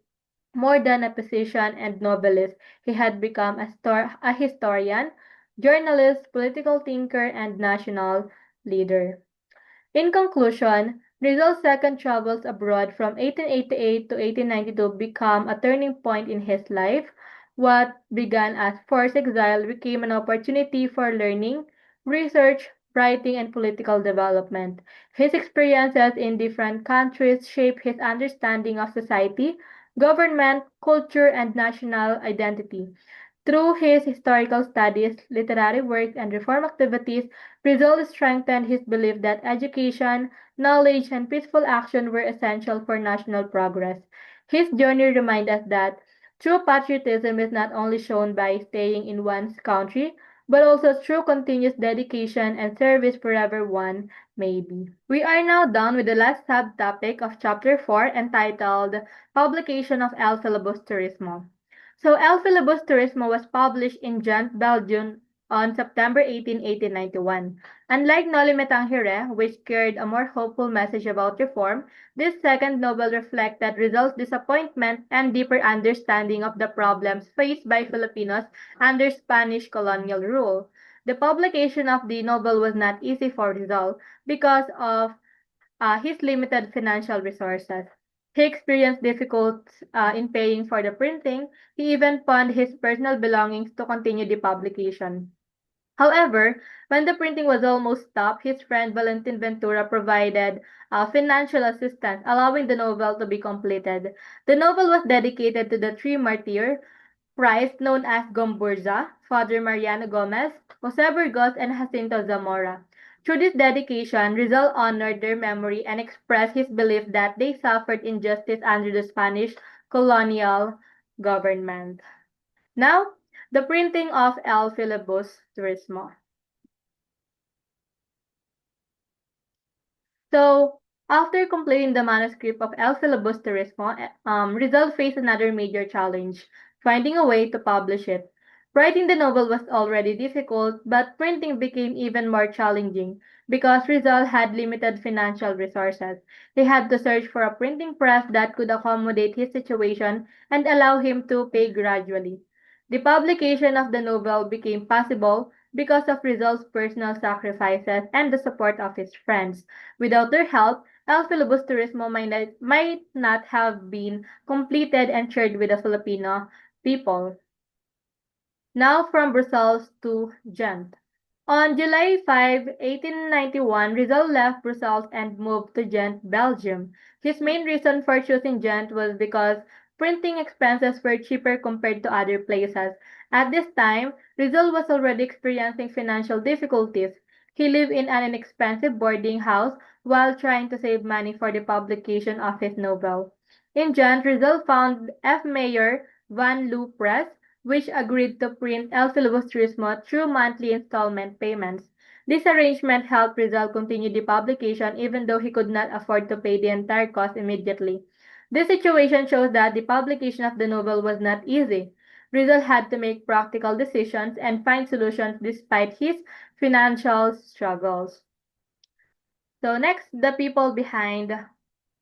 more than a physician and novelist, he had become a historian, journalist, political thinker, and national leader. In conclusion, Rizal's second travels abroad from 1888 to 1892 became a turning point in his life. What began as forced exile became an opportunity for learning, research, writing, and political development. His experiences in different countries shaped his understanding of society, government, culture, and national identity. Through his historical studies, literary works, and reform activities, Rizal strengthened his belief that education, knowledge, and peaceful action were essential for national progress. His journey reminds us that true patriotism is not only shown by staying in one's country, but also through continuous dedication and service wherever one may be. We are now done with the last subtopic of Chapter 4 entitled Publication of El Filibusterismo. So El Filibusterismo was published in Ghent, Belgium on September 18, 1891. Unlike Noli Me Tangere, which carried a more hopeful message about reform, this second novel reflected Rizal's disappointment and deeper understanding of the problems faced by Filipinos under Spanish colonial rule. The publication of the novel was not easy for Rizal because of his limited financial resources. He experienced difficulties in paying for the printing. He even pawned his personal belongings to continue the publication. However, when the printing was almost stopped, his friend Valentin Ventura provided financial assistance, allowing the novel to be completed. The novel was dedicated to the three martyrs, Price, known as Gomburza, Father Mariano Gomez, Jose Burgos, and Jacinto Zamora. Through this dedication, Rizal honored their memory and expressed his belief that they suffered injustice under the Spanish colonial government. Now, the printing of El Filibusterismo. So, after completing the manuscript of El Filibusterismo, Rizal faced another major challenge, finding a way to publish it. Writing the novel was already difficult, but printing became even more challenging because Rizal had limited financial resources. He had to search for a printing press that could accommodate his situation and allow him to pay gradually. The publication of the novel became possible because of Rizal's personal sacrifices and the support of his friends. Without their help, El Filibusterismo might not have been completed and shared with the Filipino people. Now from Brussels to Ghent. On July 5, 1891, Rizal left Brussels and moved to Ghent, Belgium. His main reason for choosing Ghent was because printing expenses were cheaper compared to other places. At this time, Rizal was already experiencing financial difficulties. He lived in an inexpensive boarding house while trying to save money for the publication of his novel. In Ghent, Rizal found F. Mayer van Loo Press, which agreed to print El Filibusterismo through monthly installment payments. This arrangement helped Rizal continue the publication even though he could not afford to pay the entire cost immediately. This situation shows that the publication of the novel was not easy. Rizal had to make practical decisions and find solutions despite his financial struggles. So next, the people behind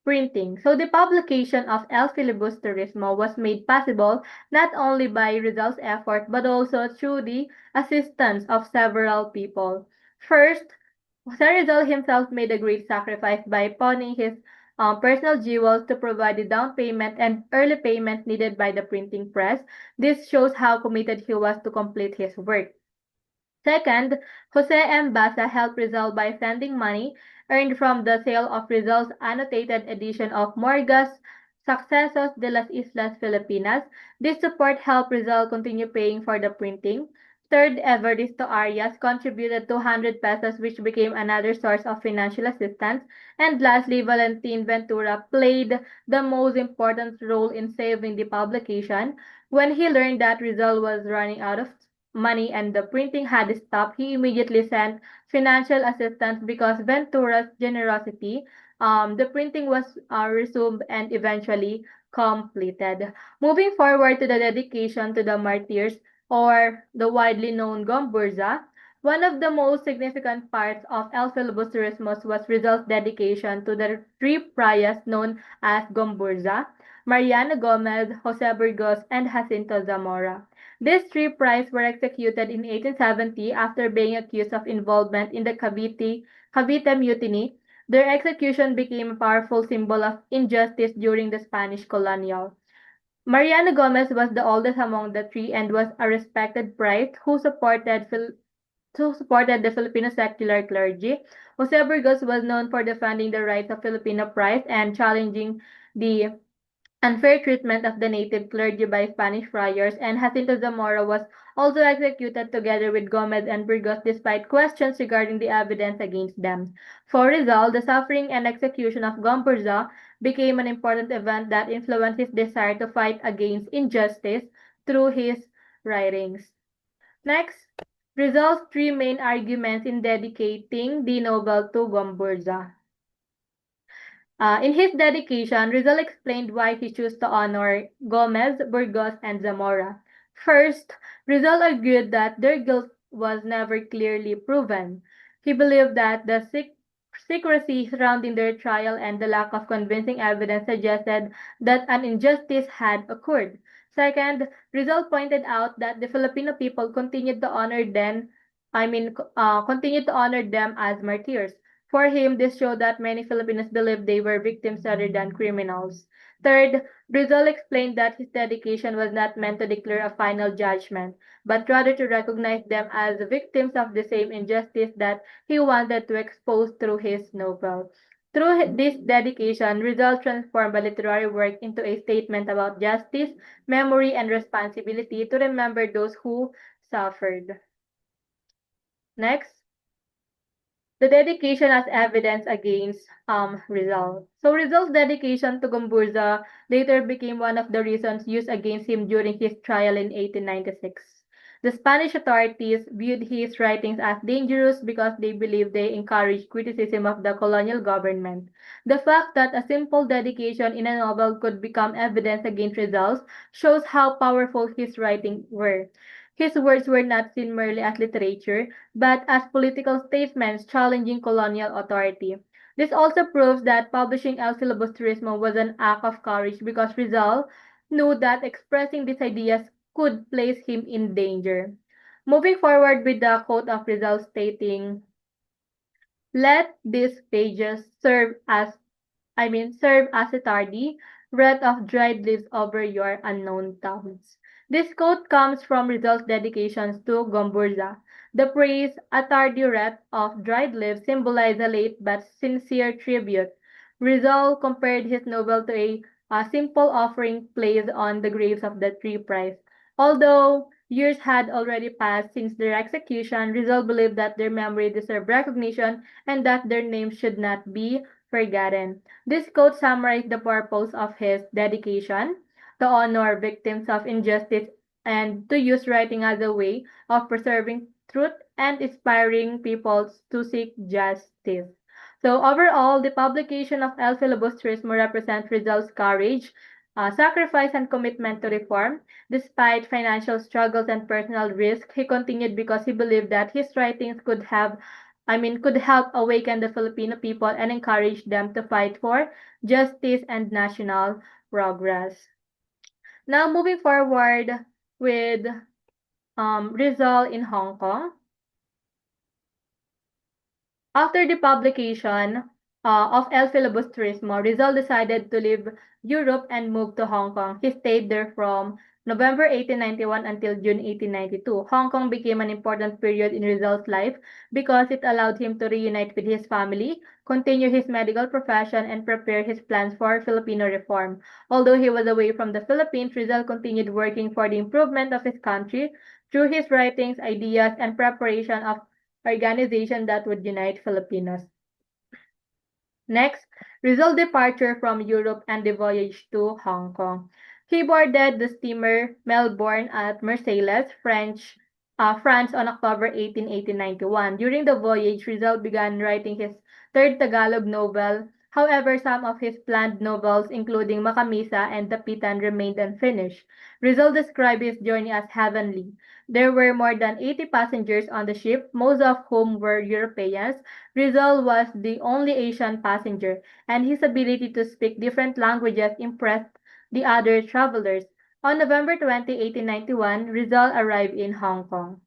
printing. So the publication of El Filibusterismo was made possible not only by Rizal's effort but also through the assistance of several people. First, Jose Rizal himself made a great sacrifice by pawning his personal jewels to provide the down payment and early payment needed by the printing press. This shows how committed he was to complete his work. Second, Jose M. Basa helped Rizal by sending money earned from the sale of Rizal's annotated edition of Morga's Sucesos de las Islas Filipinas. This support helped Rizal continue paying for the printing. Third, Evaristo Arias contributed 200 pesos, which became another source of financial assistance. And lastly, Valentin Ventura played the most important role in saving the publication. When he learned that Rizal was running out of money and the printing had stopped, he immediately sent financial assistance because Ventura's generosity, the printing was resumed and eventually completed. Moving forward to the dedication to the martyrs or the widely known Gomburza, one of the most significant parts of El Filibusterismo was Rizal's dedication to the three priors known as Gomburza, Mariano Gomez, Jose Burgos, and Jacinto Zamora. These three priors were executed in 1870 after being accused of involvement in the Cavite Mutiny. Their execution became a powerful symbol of injustice during the Spanish colonial. Mariano Gomez was the oldest among the three and was a respected priest who supported the Filipino secular clergy. Jose Burgos was known for defending the rights of Filipino priests and challenging the unfair treatment of the native clergy by Spanish friars, and Jacinto Zamora was also executed together with Gomez and Burgos despite questions regarding the evidence against them. For Rizal, the suffering and execution of Gomburza became an important event that influenced his desire to fight against injustice through his writings. Next, Rizal's three main arguments in dedicating the Nobel to Gomburza. In his dedication, Rizal explained why he chose to honor Gomez, Burgos, and Zamora. First, Rizal argued that their guilt was never clearly proven. He believed that the secrecy surrounding their trial and the lack of convincing evidence suggested that an injustice had occurred. Second, Rizal pointed out that the Filipino people continued to honor them as martyrs. For him, this showed that many Filipinos believed they were victims rather than criminals. Third, Rizal explained that his dedication was not meant to declare a final judgment, but rather to recognize them as victims of the same injustice that he wanted to expose through his novel. Through this dedication, Rizal transformed a literary work into a statement about justice, memory, and responsibility to remember those who suffered. Next, the dedication as evidence against Rizal. So Rizal's dedication to Gomburza later became one of the reasons used against him during his trial in 1896. The Spanish authorities viewed his writings as dangerous because they believed they encouraged criticism of the colonial government. The fact that a simple dedication in a novel could become evidence against Rizal shows how powerful his writings were. His words were not seen merely as literature, but as political statements challenging colonial authority. This also proves that publishing El Filibusterismo was an act of courage because Rizal knew that expressing these ideas could place him in danger. Moving forward with the quote of Rizal stating, "Let these pages serve as a tardy wreath of dried leaves over your unknown towns." This quote comes from Rizal's dedications to Gomburza. The phrase, "a tardy wreath of dried leaves," symbolized a late but sincere tribute. Rizal compared his novel to a simple offering placed on the graves of the three prized. Although years had already passed since their execution, Rizal believed that their memory deserved recognition and that their names should not be forgotten. This quote summarized the purpose of his dedication: to honor victims of injustice and to use writing as a way of preserving truth and inspiring people to seek justice. So overall, the publication of El Filibusterismo represents Rizal's courage, sacrifice, and commitment to reform. Despite financial struggles and personal risk, he continued because he believed that his writings could help awaken the Filipino people and encourage them to fight for justice and national progress. Now, moving forward with Rizal in Hong Kong. After the publication of El Filibusterismo, Rizal decided to leave Europe and move to Hong Kong. He stayed there from November 1891 until June 1892. Hong Kong became an important period in Rizal's life because it allowed him to reunite with his family, continue his medical profession, and prepare his plans for Filipino reform. Although he was away from the Philippines, Rizal continued working for the improvement of his country through his writings, ideas, and preparation of organization that would unite Filipinos. Next, Rizal departure from Europe and the voyage to Hong Kong. He boarded the steamer Melbourne at Marseilles, France on October 18, 1891. During the voyage, Rizal began writing his third Tagalog novel. However, some of his planned novels, including Makamisa and Tapitan, remained unfinished. Rizal described his journey as heavenly. There were more than 80 passengers on the ship, most of whom were Europeans. Rizal was the only Asian passenger, and his ability to speak different languages impressed the other travelers. On November 20, 1891, Rizal arrived in Hong Kong.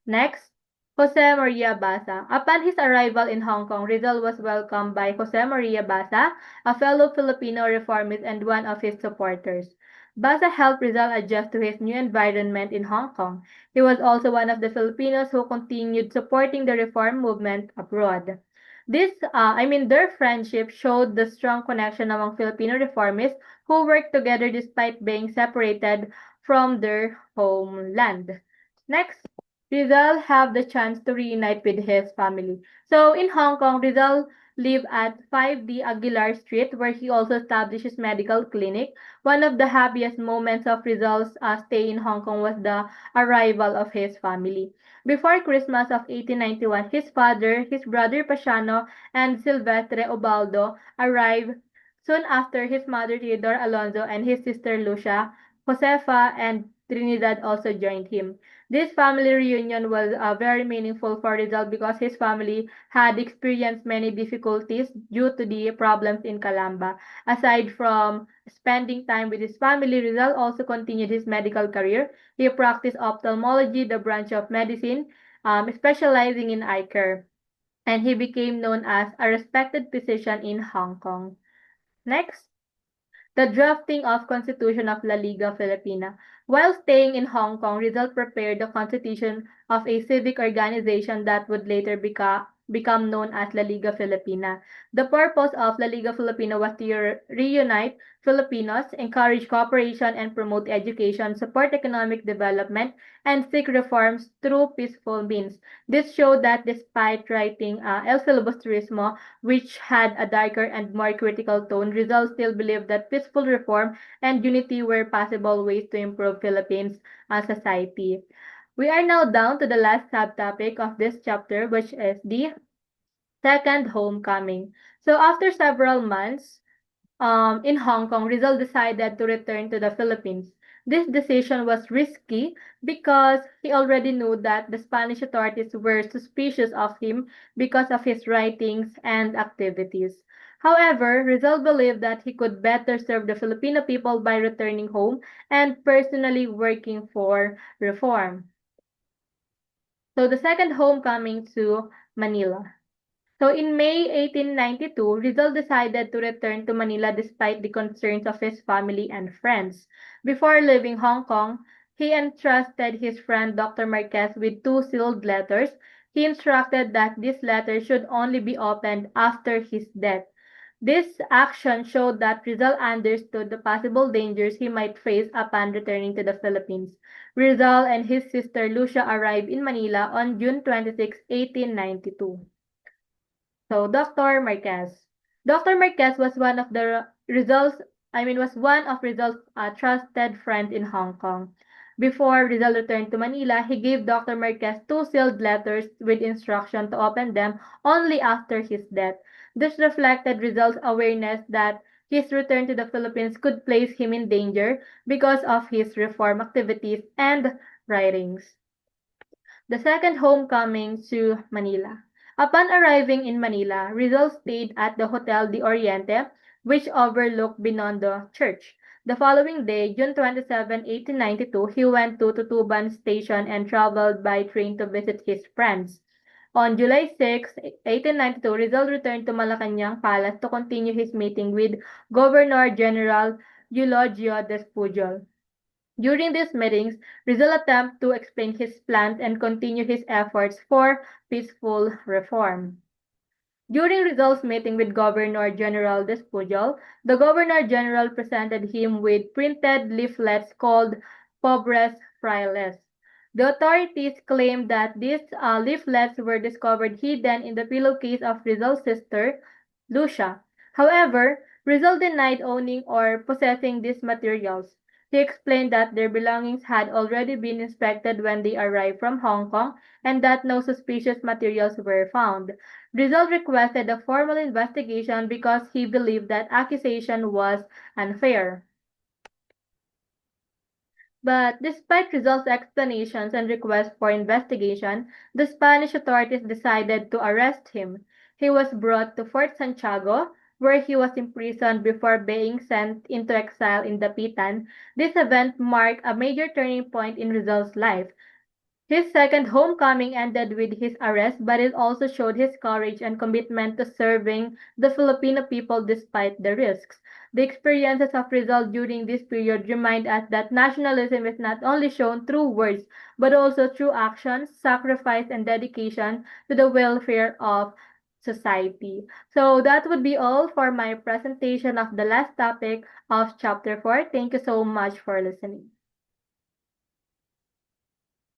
Next, Jose Maria Basa. Upon his arrival in Hong Kong, Rizal was welcomed by Jose Maria Basa, a fellow Filipino reformist and one of his supporters. Basa helped Rizal adjust to his new environment in Hong Kong. He was also one of the Filipinos who continued supporting the reform movement abroad. Their friendship showed the strong connection among Filipino reformists who worked together despite being separated from their homeland. Next, Rizal have the chance to reunite with his family. So in Hong Kong, Rizal lived at 5D Aguilar Street, where he also established his medical clinic. One of the happiest moments of Rizal's stay in Hong Kong was the arrival of his family. Before Christmas of 1891, his father, his brother Pasiano, and Silvestre Ubaldo arrived. Soon after, his mother Theodore Alonso and his sister Lucia, Josefa, and Trinidad also joined him. This family reunion was very meaningful for Rizal because his family had experienced many difficulties due to the problems in Calamba. Aside from spending time with his family, Rizal also continued his medical career. He practiced ophthalmology, the branch of medicine, specializing in eye care, and he became known as a respected physician in Hong Kong. Next. The drafting of Constitution of La Liga Filipina. While staying in Hong Kong, Rizal prepared the constitution of a civic organization that would later become known as La Liga Filipina. The purpose of La Liga Filipina was to reunite Filipinos, encourage cooperation and promote education, support economic development, and seek reforms through peaceful means. This showed that despite writing El Filibusterismo, which had a darker and more critical tone, Rizal still believed that peaceful reform and unity were possible ways to improve Philippines society. We are now down to the last subtopic of this chapter, which is the second homecoming. So after several months in Hong Kong, Rizal decided to return to the Philippines. This decision was risky because he already knew that the Spanish authorities were suspicious of him because of his writings and activities. However, Rizal believed that he could better serve the Filipino people by returning home and personally working for reform. So the second homecoming to Manila. So in May 1892, Rizal decided to return to Manila despite the concerns of his family and friends. Before leaving Hong Kong, he entrusted his friend Dr. Marquez with two sealed letters. He instructed that these letters should only be opened after his death. This action showed that Rizal understood the possible dangers he might face upon returning to the Philippines. Rizal and his sister Lucia arrived in Manila on June 26, 1892. So Dr. Marquez. Dr. Marquez was one of the Rizal's was one of Rizal's trusted friends in Hong Kong. Before Rizal returned to Manila, he gave Dr. Marquez two sealed letters with instruction to open them only after his death. This reflected Rizal's awareness that his return to the Philippines could place him in danger because of his reform activities and writings. The second homecoming to Manila. Upon arriving in Manila, Rizal stayed at the Hotel de Oriente, which overlooked Binondo Church. The following day, June 27, 1892, he went to Tutuban Station and traveled by train to visit his friends. On July 6, 1892, Rizal returned to Malacanang Palace to continue his meeting with Governor General Eulogio Despujol. During these meetings, Rizal attempted to explain his plans and continue his efforts for peaceful reform. During Rizal's meeting with Governor General Despujol, the Governor General presented him with printed leaflets called Pobres Frailes. The authorities claimed that these leaflets were discovered hidden in the pillowcase of Rizal's sister, Lucia. However, Rizal denied owning or possessing these materials. He explained that their belongings had already been inspected when they arrived from Hong Kong and that no suspicious materials were found. Rizal requested a formal investigation because he believed that accusation was unfair. But despite Rizal's explanations and requests for investigation, the Spanish authorities decided to arrest him. He was brought to Fort Santiago, where he was imprisoned before being sent into exile in Dapitan. This event marked a major turning point in Rizal's life. His second homecoming ended with his arrest, but it also showed his courage and commitment to serving the Filipino people despite the risks. The experiences of Rizal during this period remind us that nationalism is not only shown through words, but also through actions, sacrifice, and dedication to the welfare of society. So that would be all for my presentation of the last topic of chapter 4. Thank you so much for listening.